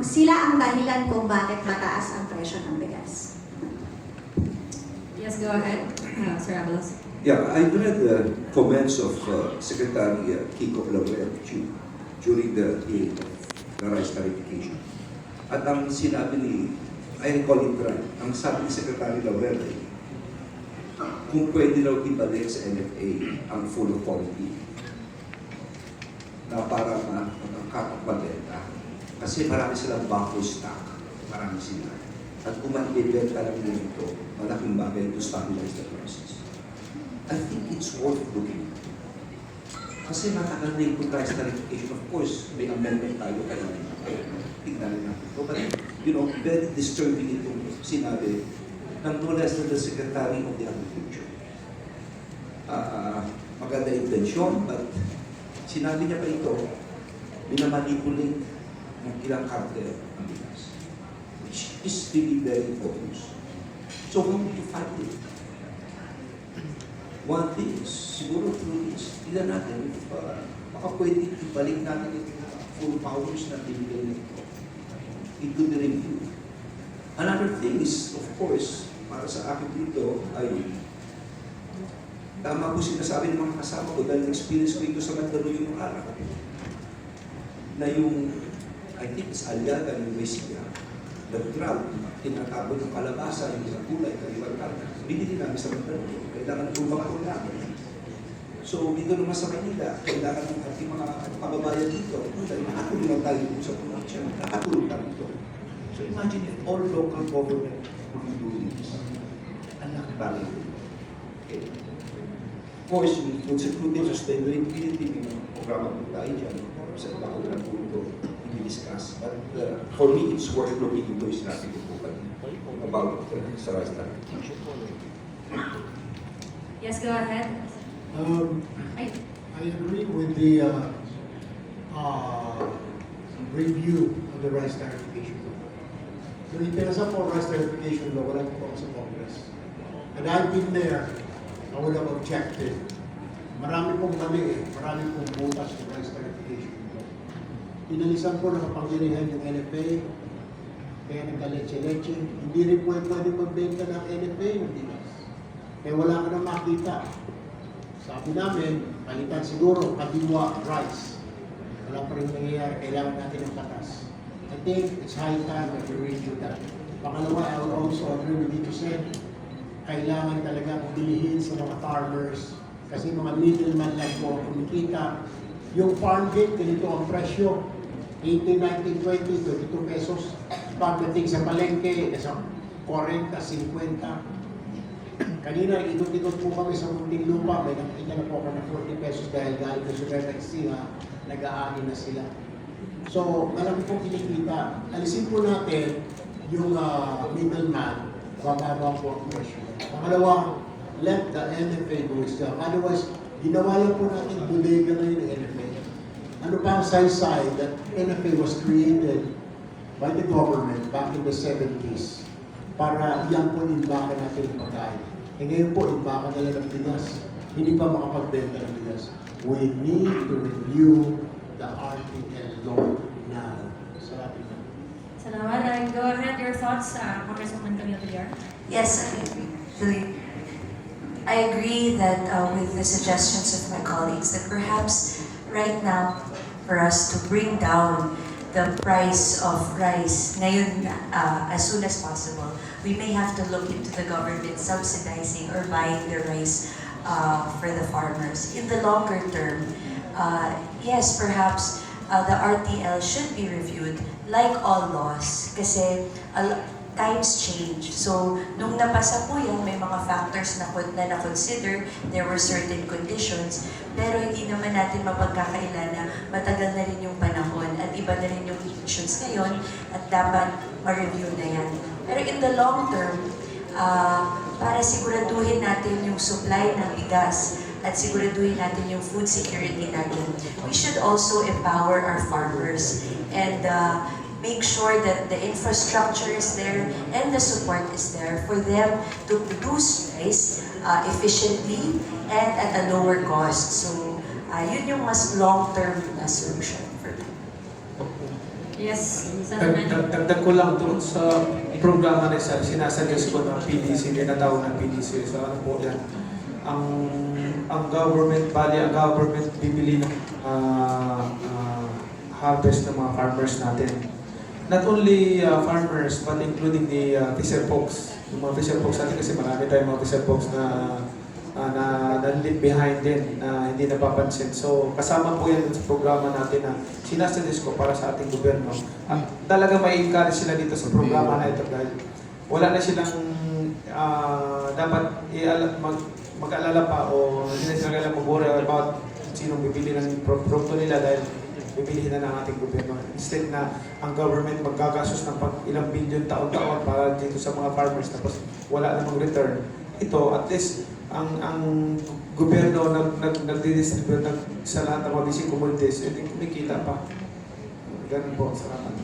sila ang dahilan kung bakit mataas ang presyo ng bigas. Yes, go ahead, Sir Abalos. Yeah, I read the comments of Secretary Kiko Laurel during the rice clarification. At ang sinabi ni I recall it right, ang sabi ni Secretary Laurel, kung pwede daw ibalik sa NFA ang full authority na para makakapagpabenta. Kasi marami silang buffer stock, marami sila. At kung mag-ibenta lang nila ito, malaking bagay to stabilize the process. I think it's worth looking. Kasi matagal na yung price clarification. Of course, may amendment tayo kaya tignan natin ito. But, you know, very disturbing itong sinabi ng no less than the Secretary of the Agriculture. Maganda intensyon, but sinabi niya pa ito, minamanipulate ng ilang cartel ang bigas. Which is really very obvious. So how do you fight it? One thing is, siguro through this, tignan natin, baka pwede ibalik natin yung full powers na binigay nito. It could be reviewed. Another thing is, of course, para sa akin dito ay tama po sinasabi ng mga kasama ko dahil experience ko ito sa Mandaluyong yung araw. Na yung, I think it's Aliaga, yung Mesia, the drought, tinatapon yung kalabasa, yung isang kulay, kaliwag karna. Binili namin sa Mandaluyong. Kailangan lumang po namin. So, dito naman sa Manila, kailangan ng ating mga kababayan dito. Dahil nakatulong lang tayo dito sa probinsya. Nakatulong tayo dito. So, imagine if all local government would do this. Ang laki bagay. Okay. Of course, yung food security, sustainability, may mga programa po tayo dyan. Sa ibang ulan po ito, i-discuss. But for me, it's worth looking into is natin po about sa rice clarification. Yes, go ahead. I agree with the review of the rice clarification law. So, ipinasa po rice clarification law, wala po ako sa Congress. And I've been there, I would have objected. Marami pong mali marami pong butas ng rice clarification law. Pinalisan po ng kapangyarihan yung NFA, kaya nagka-leche-leche. Hindi rin pwede magbenta ng NFA ng bigas. Kaya wala ka na makita. Sabi namin, palitan siguro, kadiwa, rice. Wala pa rin nangyayari, kailangan natin ng batas. I think it's high time that we review that. Pangalawa, I will also agree with you to say, kailangan talaga bilihin sa mga farmers kasi mga middleman lang po kumikita. Yung farm gate, ganito ang presyo. 18, 19, 20, 22 pesos. Pagdating sa palengke, nasa 40, 50. Kanina, ikot-ikot po kami sa munting lupa. May nakikita na po ako na 40 pesos dahil galing na sugar taxi na nag-aani na sila. So, malaki pong kinikita. Alisin po natin yung middleman, bababa po ang presyo. Pangalawa, let the NFA do its job. Otherwise, ginawa lang po natin bodega ngayon ng NFA. Ano pa ang side that NFA was created by the government back in the 70s para yan po imbakan natin yung pagkain. E ngayon po, imbakan nila ng bigas. Hindi pa makapagbenta ng bigas. We need to review the RTL law now. Salamat. Go ahead, your thoughts, Congresswoman Camille Villar. Yes, I agree that with the suggestions of my colleagues that perhaps right now for us to bring down the price of rice ngayon as soon as possible, we may have to look into the government subsidizing or buying the rice for the farmers. In the longer term, yes, perhaps the RTL should be reviewed like all laws kasi times change. So, nung napasa po yan, may mga factors na na-consider, there were certain conditions, pero hindi naman natin mapagkakailan na matagal na rin yung panahon at iba na rin yung issues ngayon at dapat ma-review na yan. Pero in the long term, para siguraduhin natin yung supply ng bigas at siguraduhin natin yung food security natin, we should also empower our farmers and make sure that the infrastructure is there and the support is there for them to produce rice efficiently and at a lower cost. So, yun yung mas long-term na solution for me. Yes, Dagdag ko lang doon sa programa na sinasuggest ko ng PDC, tinatawag ng PDC. So ano po yan? Ang government bibili ng harvest ng mga farmers natin. not only farmers but including the fisher folks. Yung mga fisher folks natin kasi marami tayong mga fisher folks na leave behind din, na hindi napapansin. So kasama po yan sa programa natin na sinasuggest ko para sa ating gobyerno. At talaga may encourage sila dito sa programa na ito dahil wala na silang dapat mag-alala pa o hindi na sila kailangan mag-worry about sinong bibili ng produkto nila dahil bibilihin na ng ating gobyerno. Instead na ang government magkagastos ng ilang bilyon taon-taon para dito sa mga farmers tapos wala namang return. Ito, at least, ang gobyerno nagdi-distribute sa lahat ng mga basic commodities, kumikita pa. Ganun po, salamat.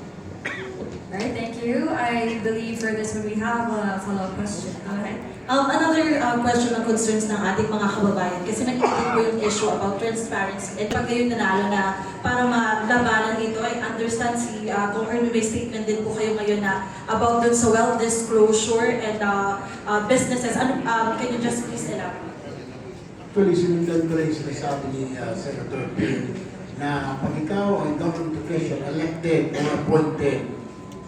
Alright, thank you. I believe for this one we have a follow-up question. Go ahead. Another question na concerns ng ating mga kababayan kasi nag-iisip po yung issue about transparency and pag kayo nanalo na para malabanan ito ay understand si kung may statement din po kayo ngayon na about dun sa wealth disclosure and businesses. Can you just please elaborate? Actually, sinundan ko rin sinasabi ni Senator Pin na pag ikaw ay government official, elected or appointed,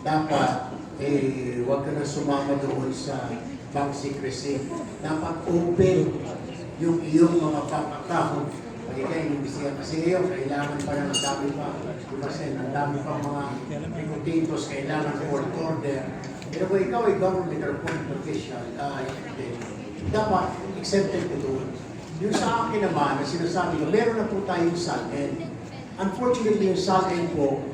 dapat huwag ka na sumama doon sa bank secrecy. Dapat open yung iyong mga bank account. Pag ikaw inimbestigan kasi ngayon, kailangan pa ng dami pa. Kasi ang dami pa mga recruitados, kailangan court order. Pero kung ikaw ay government or appointed official, dapat exempted ka doon. Yung sa akin naman, na sinasabi ko, meron na po tayong SALN. Unfortunately, yung SALN po,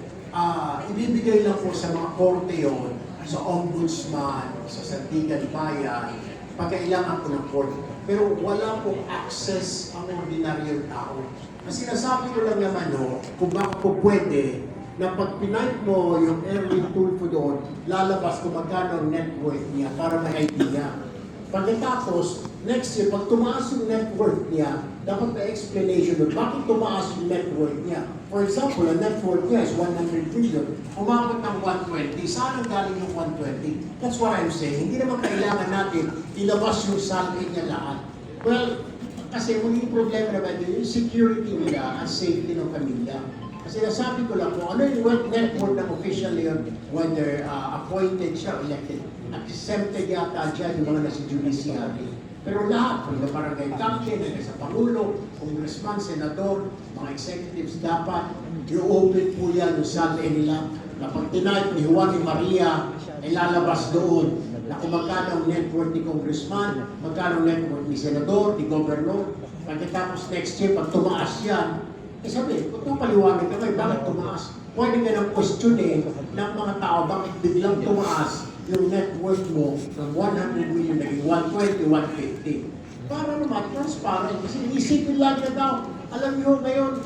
ibibigay lang po sa mga korte yun, sa ombudsman, sa Sandigan Bayan, pagkailangan po ng court. Pero wala pong access ang ordinaryong tao. Ang sinasabi ko lang naman, kung baka po pwede, na pag pinipe mo yung Erwin Tulfo doon, lalabas kung magkano ang net worth niya para may idea. Pagkatapos, next year, pag tumaas yung net worth niya, dapat may explanation doon. Bakit tumaas yung net worth niya? For example, ang net worth niya is 100 billion. Umabot ng 120. Saan ang galing yung 120? That's what I'm saying. Hindi naman kailangan natin ilabas yung salary niya lahat. Well, kasi magiging problema naman yun, yung security nila at safety ng pamilya. Kasi nasabi ko lang kung ano yung net worth ng official yun, whether appointed siya, elected. Exempted yata dyan yung mga nasa judiciary. Pero lahat, from the barangay captain, sa Pangulo, congressman, senador, mga executives, dapat i-open po yan yung salary nila. Na pag tinipe ni Juan y Maria, ay lalabas doon na kung magkano ang net worth ni congressman, magkano ang net worth ni senador, ni governor. Pagkatapos next year, pag tumaas yan, sabi, kung paliwanag ka kayo, bakit tumaas? Pwede ka ng questionin ng mga tao, bakit biglang tumaas yung net worth mo ng 100 million naging 120, 150. Para naman, transparent. Kasi isipin lang na daw, alam niyo ngayon,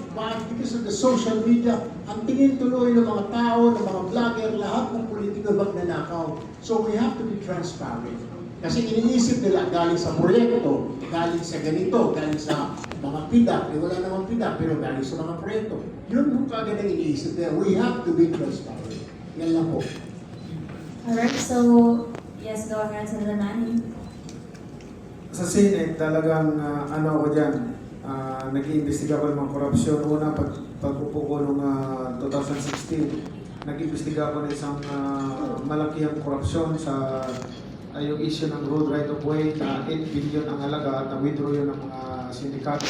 because of the social media, ang tingin tuloy ng mga tao, ng mga vlogger, lahat ng politiko magnanakaw. So we have to be transparent. Kasi iniisip nila galing sa proyekto, galing sa ganito, galing sa mga PIDA, wala namang PIDA, pero galing sa mga proyekto. Yun yung kagad ang iniisip nila. We have to be transparent. Yan lang po. Alright, so, yes, go ahead, Senator Manny. Sa Senate, talagang ano ako dyan, nag-iimbestiga ko ng mga korupsyon. Una, pag-upo ko noong 2016, nag-iimbestiga ko ng isang malakihang korupsyon sa yung issue ng road right of way na 8 billion ang halaga at na-withdraw yun ng mga sindikato.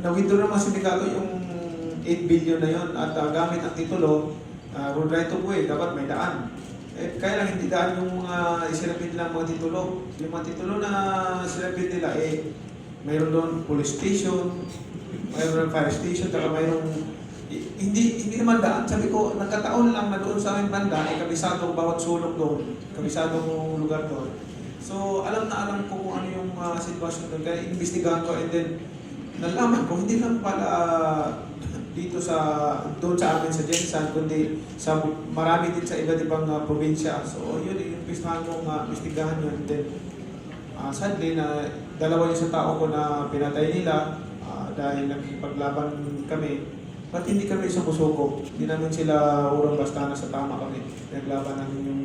Na-withdraw ng mga sindikato yung 8 billion na yun at gamit ang titulo, road right of way, dapat may daan. Kaya lang hindi daan yung mga isilapid nilang mga titulo. Yung mga titulo na isilapid nila, mayroon doon police station, mayroon fire station, taka mayroon hindi naman daan. Sabi ko, nagkataon lang na doon sa aming banda, kabisadong bawat sulok doon, kabisadong lugar doon. So, alam na alam ko kung ano yung sitwasyon doon. Kaya investigahan ko and then nalaman ko, hindi lang pala dito doon sa amin sa Jensan, kundi sa marami din sa iba't ibang probinsya. So, yun, inumpisuhan kong investigahan yun. And then, sadly, na dalawa yung sa tao ko na pinatay nila dahil nakipaglaban kami. Ba't hindi kami sumusuko? Hindi namin sila urang basta na sa tama kami. Naglaban namin yung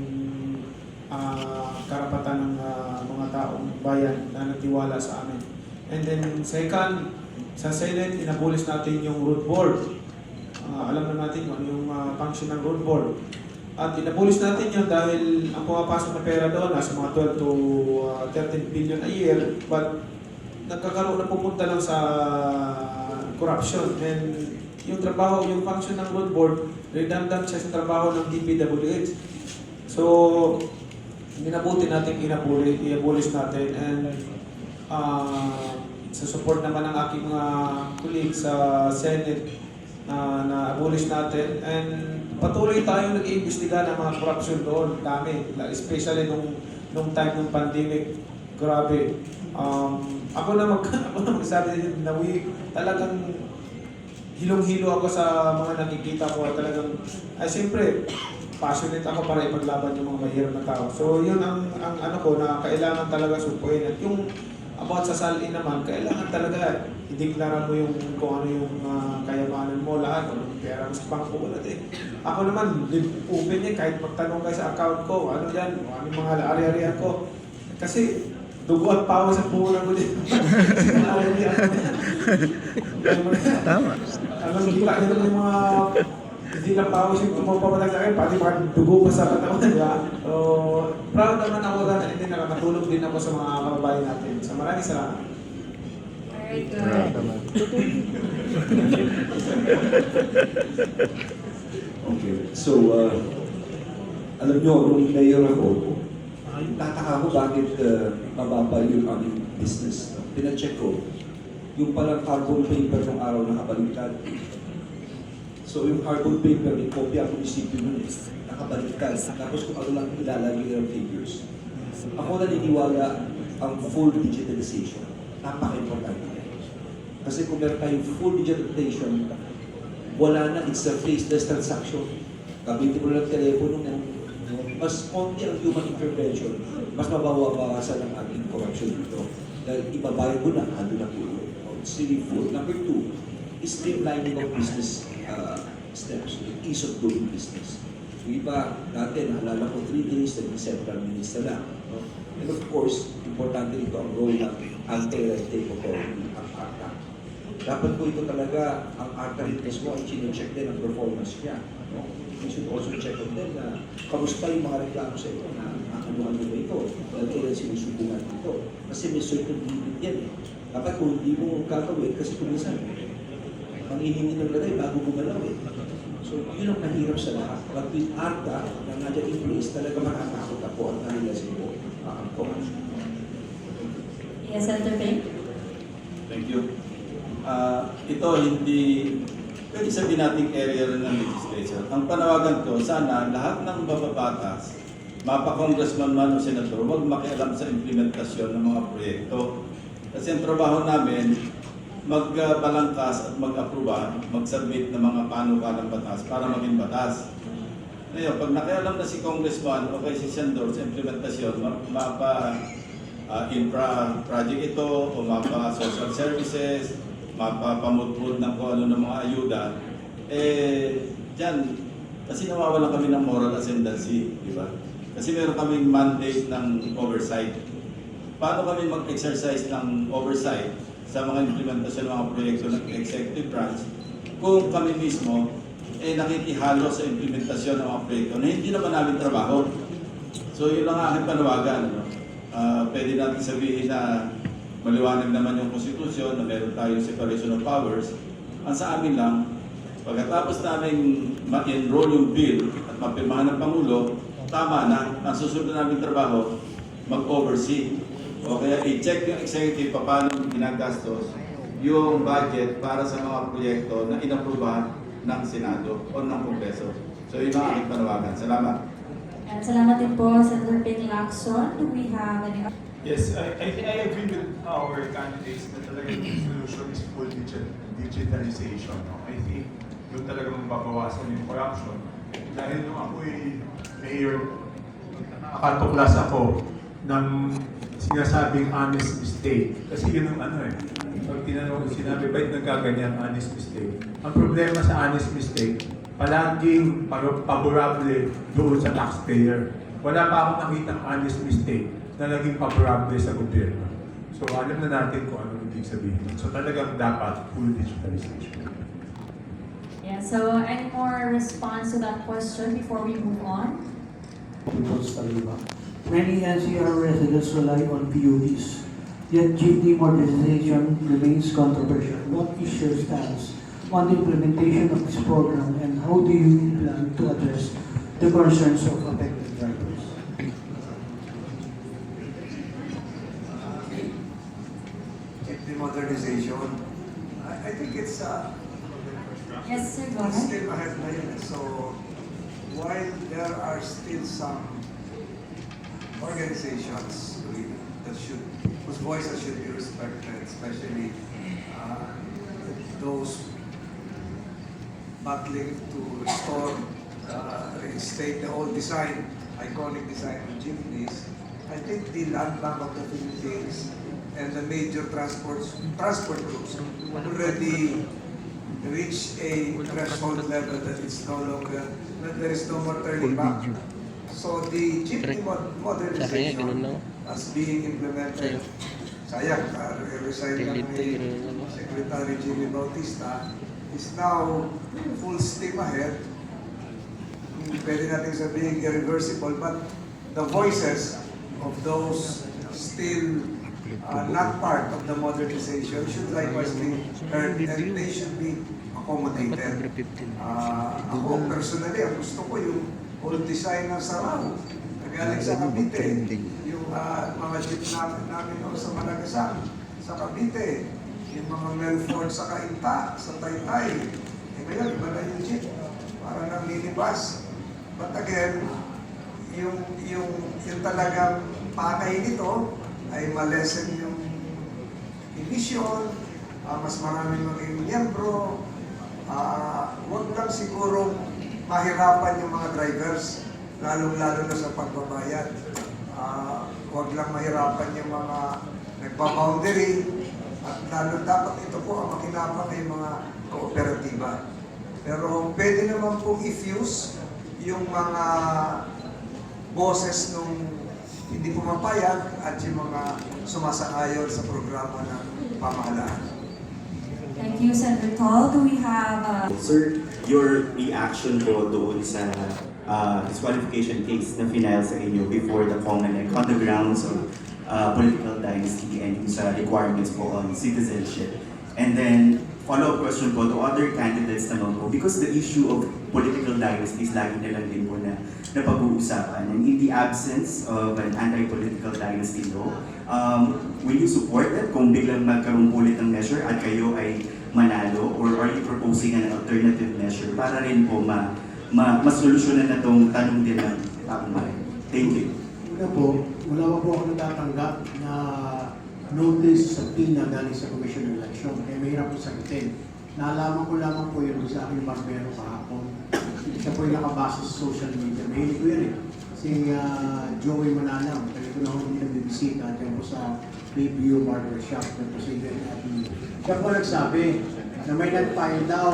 karapatan ng mga taong bayan na nagtiwala sa amin. And then second, sa Senate, inabulis natin yung road board. alam na natin kung ano yung function ng road board. At inabolish natin yun dahil ang pumapasok na pera doon nasa mga 12 to 13 billion a year, but nagkakaroon na pupunta lang sa corruption. And yung trabaho, yung function ng road board, redundant siya sa trabaho ng DPWH. So, minabuti natin i-abolish natin, and sa support naman ng aking mga colleagues sa Senate na abolish natin, and patuloy tayong nag-iimbestiga ng mga corruption doon, dami, especially nung time ng pandemic, grabe. Ako na magsabi na talagang hilong-hilo ako sa mga nakikita ko, talagang, siyempre, passionate ako para ipaglaban yung mga mahirap na tao. So yun ang ano ko na kailangan talaga supuin. At yung about sa salin naman, kailangan talaga ideklara mo yung kung ano yung kayamanan mo, lahat, ano yung pera mo sa bangko mo natin. Ako naman, open niya kahit magtanong kayo sa account ko, ano yan, ano yung mga ari-arihan ko. Kasi dugo at pawa sa puhunan ko din. Tama. Alam, kita nyo naman yung mga hindi lang pawis yung tumapapalag sa akin, pati mga dugo pa sa katawan, di ba? So, proud naman ako na hindi nakakatulong din ako sa mga kababayan natin. So, maraming salamat. Very good. Okay. So, alam nyo, nung mayor ako, tataka ko bakit mababa yung aming business. Pina-check ko, yung palang carbon paper ng araw na kabaliktad. So yung carbon paper, may kopya ang munisipyo nun nakabaliktad. Tapos kung ano lang ilalagay ng figures. Ako naniniwala ang full digitalization. Napaka-importante. Kasi kung meron tayong full digitalization, wala na, it's a faceless transaction. Gamitin mo lang telepono mo. Mas konti ang human intervention, mas mabawabawasan ang ating corruption dito. Dahil ibabayad mo na, ando na po. It's really full. Number two, is streamlining of business steps, ease of doing business. Yung iba, dati, naalala ko 3 days, naging central minister lang. No? And of course, importante ito ang role ng anti-red tape authority, ang ARTA. Dapat po ito talaga, ang ARTA rin mismo ay chinecheck din ang performance niya. No? You should also check on them na kamusta yung mga reklamo sa ito na anuhan mo ba ito, dahil kailan sinusubukan ito. Kasi may certain limit yan eh. Dapat kung hindi mo gagawin, kasi kuminsan, manghihingi ng lagay bago gumalaw eh. So, yun ang mahirap sa lahat. But with ARTA, na nandiyan in place, talaga makatakot ako ang nanilasin mo ang corruption. Yes, Senator Ping? Thank you. Ito hindi, pwede sabihin natin area rin ng legislature. Ang panawagan ko, sana lahat ng mababatas, mapa-congressman man o senador, huwag makialam sa implementasyon ng mga proyekto. Kasi ang trabaho namin, magbalangkas at mag-aproba, mag-submit ng mga panukalang batas para maging batas. Ngayon, pag nakialam na si congressman o kay si senador sa implementasyon, mapa-infra project ito o mapa-social services, mapa-pamudpud ng kung ano ng mga ayuda, dyan, kasi nawawalan kami ng moral ascendancy, di ba? Kasi meron kaming mandate ng oversight. Paano kami mag-exercise ng oversight sa mga implementasyon ng mga proyekto ng executive branch kung kami mismo nakikihalo sa implementasyon ng mga proyekto na hindi naman namin trabaho. So yun ang aking panawagan. No? Pwede natin sabihin na maliwanag naman yung konstitusyon na meron tayong separation of powers. Ang sa amin lang, pagkatapos namin ma-enroll yung bill at mapirmahan ng Pangulo, tama na, ang susunod namin trabaho, mag-oversee. O kaya i-check yung executive paano ginagastos yung budget para sa mga proyekto na inaprubahan ng Senado o ng Kongreso. So yun ang aking panawagan. Salamat. Salamat din po, Senator Ping Lacson. Do we have any... Yes, I agree with our candidates na talaga yung solution is full digitalization. No? I think doon talaga mababawasan yung corruption. Dahil nung ako'y mayor, nakatuklas ako ng sinasabing honest mistake. Kasi yun ang ano eh. Pag tinanong ko, sinabi, ba't nagkaganyan honest mistake? Ang problema sa honest mistake, palaging favorable doon sa taxpayer. Wala pa akong nakitang honest mistake na naging favorable sa gobyerno. So alam na natin kung ano ibig sabihin. So talagang dapat full digitalization. Yes, So, any more response to that question before we move on? Many NCR residents rely on PUDs, yet jeepney modernization remains controversial. What is your stance on the implementation of this program, and how do you plan to address the concerns of affected drivers? Jeepney modernization, I think it's Yes, sir, go it's ahead. still ahead na yun. So, while there are still some organizations whose voices should be respected, especially those battling to restore, reinstate the old design, iconic design of jeepneys. I think the Land Bank of the Philippines and the major transport groups already reached a threshold level that it's no longer, that there is no more turning back. So the jeepney modernization as being implemented, sayang, resign lang ni Secretary Jimmy Bautista, is now full steam ahead. Pwede natin sabihin irreversible, but the voices of those still not part of the modernization should likewise be heard and they should be accommodated. Ako personally, ang gusto ko yung old design ng Sarao, nagaling sa Cavite, yung mga jeep namin sa Malagasan, sa Cavite, yung mga Melford sa Cainta, sa Taytay. Ngayon, iba na yung jeep, para ng minibus. But again, yung talagang pakay nito ay malesen yung emission, mas maraming maging miyembro, huwag lang sigurong mahirapan yung mga drivers, lalong-lalo na sa pagbabayad. Huwag lang mahirapan yung mga nagpa-boundary, at lalo dapat ito po ang makinapang ng mga kooperatiba. Pero pwede naman pong i-fuse yung mga boses nung hindi pumapayag at yung mga sumasang-ayon sa programa ng pamahalaan. Thank you, Senator Tol. Do we have Sir, your reaction po doon sa disqualification case na final sa inyo before the COMELEC on the grounds of political dynasty and yung sa requirements po on citizenship? And then, follow-up question po to other candidates naman po, because the issue of political dynasties lagi na lang din po na pag-uusapan. And in the absence of an anti-political dynasty law, will you support it kung biglang magkaroon ulit ng measure at kayo ay manalo? Or are you proposing an alternative measure para rin po masolusyonan na itong tanong din ng taong bayan? Thank you. Una po, wala pa po ako natatanggap na notice sa PINA galing sa Commission on Election. Kaya mahirap po sagutin. Naalaman ko lamang po yun sa aking barbero kahapon. Siya po yung nakabasa sa social media. Mahilig ko yun eh. Si Joey Mananang, tayo ko na ako hindi nagbibisita dyan po sa Review Barbershop na po sa event natin. Siya po nagsabi na may nag-file daw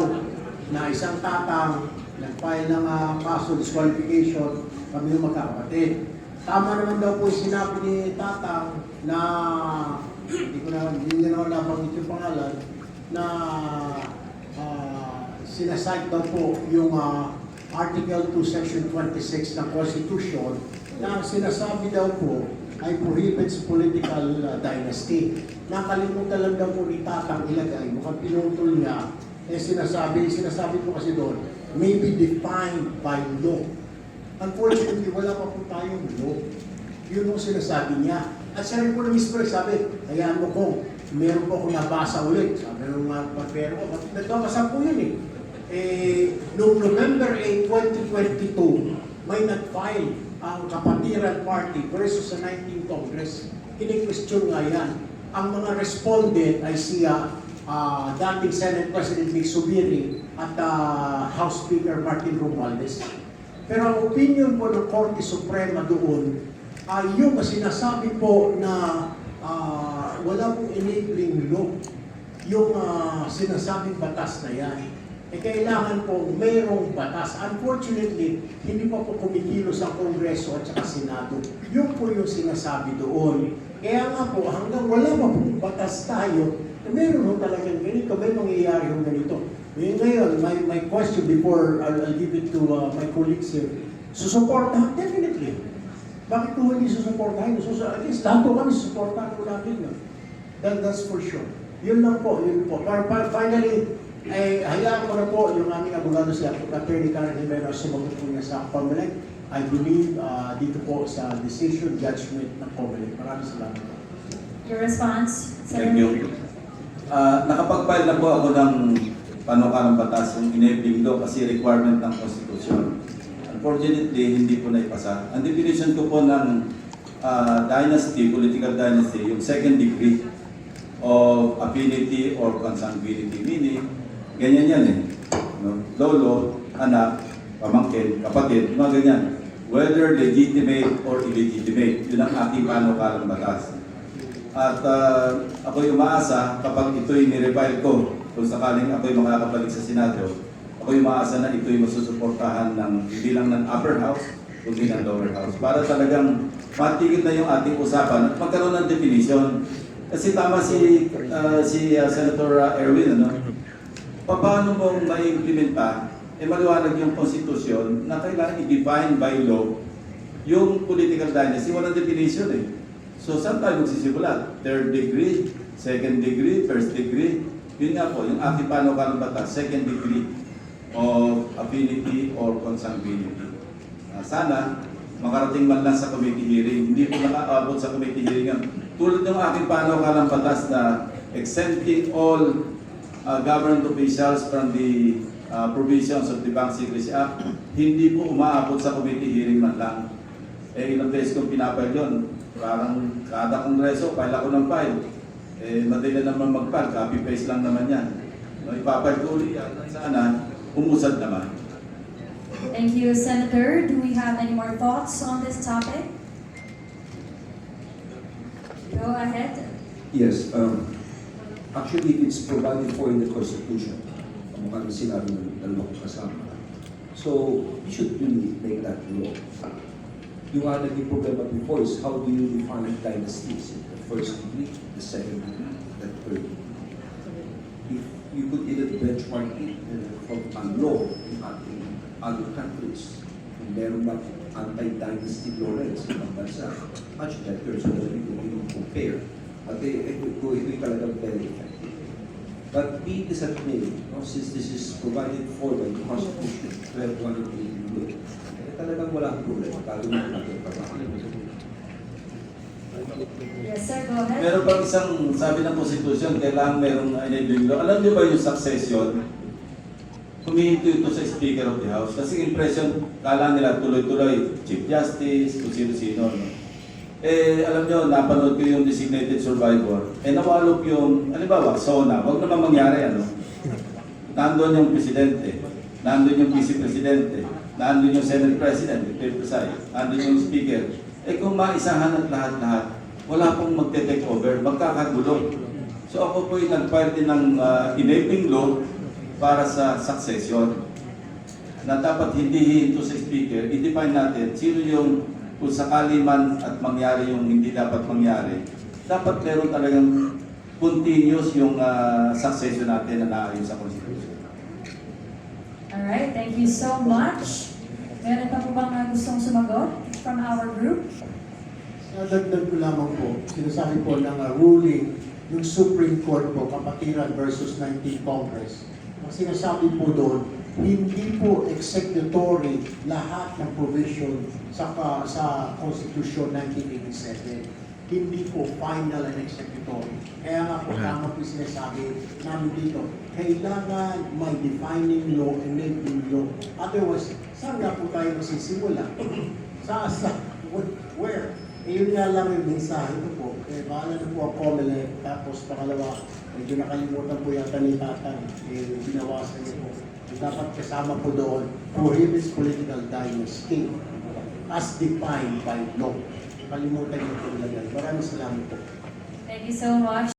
na isang tatang nag-file ng kaso disqualification, kami yung magkakapatid. Tama naman daw po yung sinabi ni tatang na hindi na ako nabanggit yung pangalan na sinasite daw po yung Article 2, Section 26 ng Constitution na sinasabi daw po ay prohibits political dynasty. Nakalimutan lang daw po ni tatang ilagay, mukhang pinutol niya, sinasabi po kasi doon, may be defined by law. Unfortunately, wala pa po tayong law. Yun ang sinasabi niya. At siya rin po na mismo sabi, hayaan mo ko, meron po akong nabasa ulit. Sabi ng mga papero ko, nagkabasa po yun noong November 8, 2022, may nag-file ang Kapatiran Party versus sa 19th Congress. Kini-question nga yan. Ang mga respondent ay siya, dating Senate President Vic Subiri at House Speaker Martin Romualdez. Pero ang opinion po ng Korte Suprema doon ay yung sinasabi po na wala pong enabling law, yung sinasabing batas na yan. Kailangan po mayroong batas. Unfortunately, hindi pa po kumikilos ang Kongreso at saka Senado. Yun po yung sinasabi doon. Kaya nga po, hanggang wala pa pong batas tayo, meron ho talagang ganito, may mangyayari ho ganito. Ngayon, my question before I'll give it to my colleagues here, susuportahan? Definitely. Bakit kung hindi susuportahan? At least lahat po kami susuportahan po natin yun. That's for sure. Yun lang po, yun po. Finally, ay hayaan ko na po yung aming abogado si Attorney Karen Rivera sumagot po niya sa COMELEC. I believe dito po sa decision judgment ng COMELEC. Maraming salamat po. Your response, Thank you. Nakapag-file na po ako ng panukalang batas, yung enabling law kasi requirement ng Constitution. Unfortunately, hindi po naipasa. Ang definition ko po ng dynasty, political dynasty, yung second degree of affinity or consanguinity. Meaning, ganyan yan eh. No? Lolo, anak, pamangkin, kapatid, mga ganyan. Whether legitimate or illegitimate, yun ang aking panukalang batas. At ako'y umaasa kapag ito'y nirefile ko, kung sakaling ako'y makakabalik sa Senado, ako'y umaasa na ito'y masusuportahan ng hindi lang ng upper house, kundi ng lower house. Para talagang matigil na yung ating usapan at magkaroon ng definition. Kasi tama si Senator Erwin, ano? Paano mong ma-implementa, maliwanag yung konstitusyon na kailangan i-define by law yung political dynasty. Walang definition eh. So saan tayo magsisimula? Third degree, second degree, first degree. Yun nga po, yung ating panukalang batas, second degree of affinity or consanguinity. Sana makarating man lang sa committee hearing. Hindi po nakaabot sa committee hearing. Tulad ng aking panukalang batas na exempting all government officials from the provisions of the Bank Secrecy Act, hindi po umaabot sa committee hearing man lang. Ilang beses kong pinapile yun. Parang kada kongreso, file ako ng file. Madali naman mag-file, copy-paste lang naman yan. Ipapile ko ulit yan. Sana, umusad naman. Thank you, Senator. Do we have any more thoughts on this topic? Go ahead. Yes, actually it's provided for in the Constitution. Mukhang sinabi ng dalawang kasama. So, we should really make that law. Yung naging problema before is how do you define dynasties? The first degree, the second degree, the third degree. If you could even benchmark it from a law in other countries, kung meron ba anti-dynasty law rin sa ibang bansa, much better so that we can compare. At ito'y talagang very effective. But be this as may, since this is provided for by the Constitution, 1282, talagang walang problema. Gagawin natin Yes, sir. Go ahead. Meron pang isang sabi ng Constitution, kailangan merong enabling law. Alam niyo ba yung succession? Humihinto ito sa Speaker of the House. Kasi impression, kala nila tuloy-tuloy, Chief Justice, kung sino-sino. No? Alam niyo, napanood ko yung designated survivor. Nawalop yung, halimbawa, SONA. Huwag naman mangyari, ano? Nandun yung Presidente. Nandun yung Vice Presidente. Nandun yung Senate President, nandun yung Speaker. Kung maisahan at lahat-lahat, wala pong magte-take over, magkakagulo. So ako po yung nag-file din ng enabling law para sa succession. Na dapat hindi hihinto sa Speaker, i-define natin sino yung kung sakali man at mangyari yung hindi dapat mangyari. Dapat meron talagang continuous yung succession natin na naayos sa Constitution. Alright, thank you so much. Meron pa po bang gustong sumagot from our group? Dagdag ko lamang po, sinasabi po ng ruling yung Supreme Court po, Kapatiran versus 19th Congress. Ang sinasabi po doon, hindi po executory lahat ng provision sa Constitution 1987. Hindi po final and executory. Kaya nga po tama po sinasabi namin dito, kailangan may defining law, enabling law. Otherwise, saan nga po tayo masisimula? Where? Yun nga lang yung mensahe ko po. Bahala na po ang COMELEC. Tapos pangalawa, medyo nakalimutan po yata ni Tatang. Binawasan niyo po. Dapat kasama po doon, prohibits political dynasty as defined by law. Kalimutan niyo po ilagay. Maraming salamat po. Thank you so much.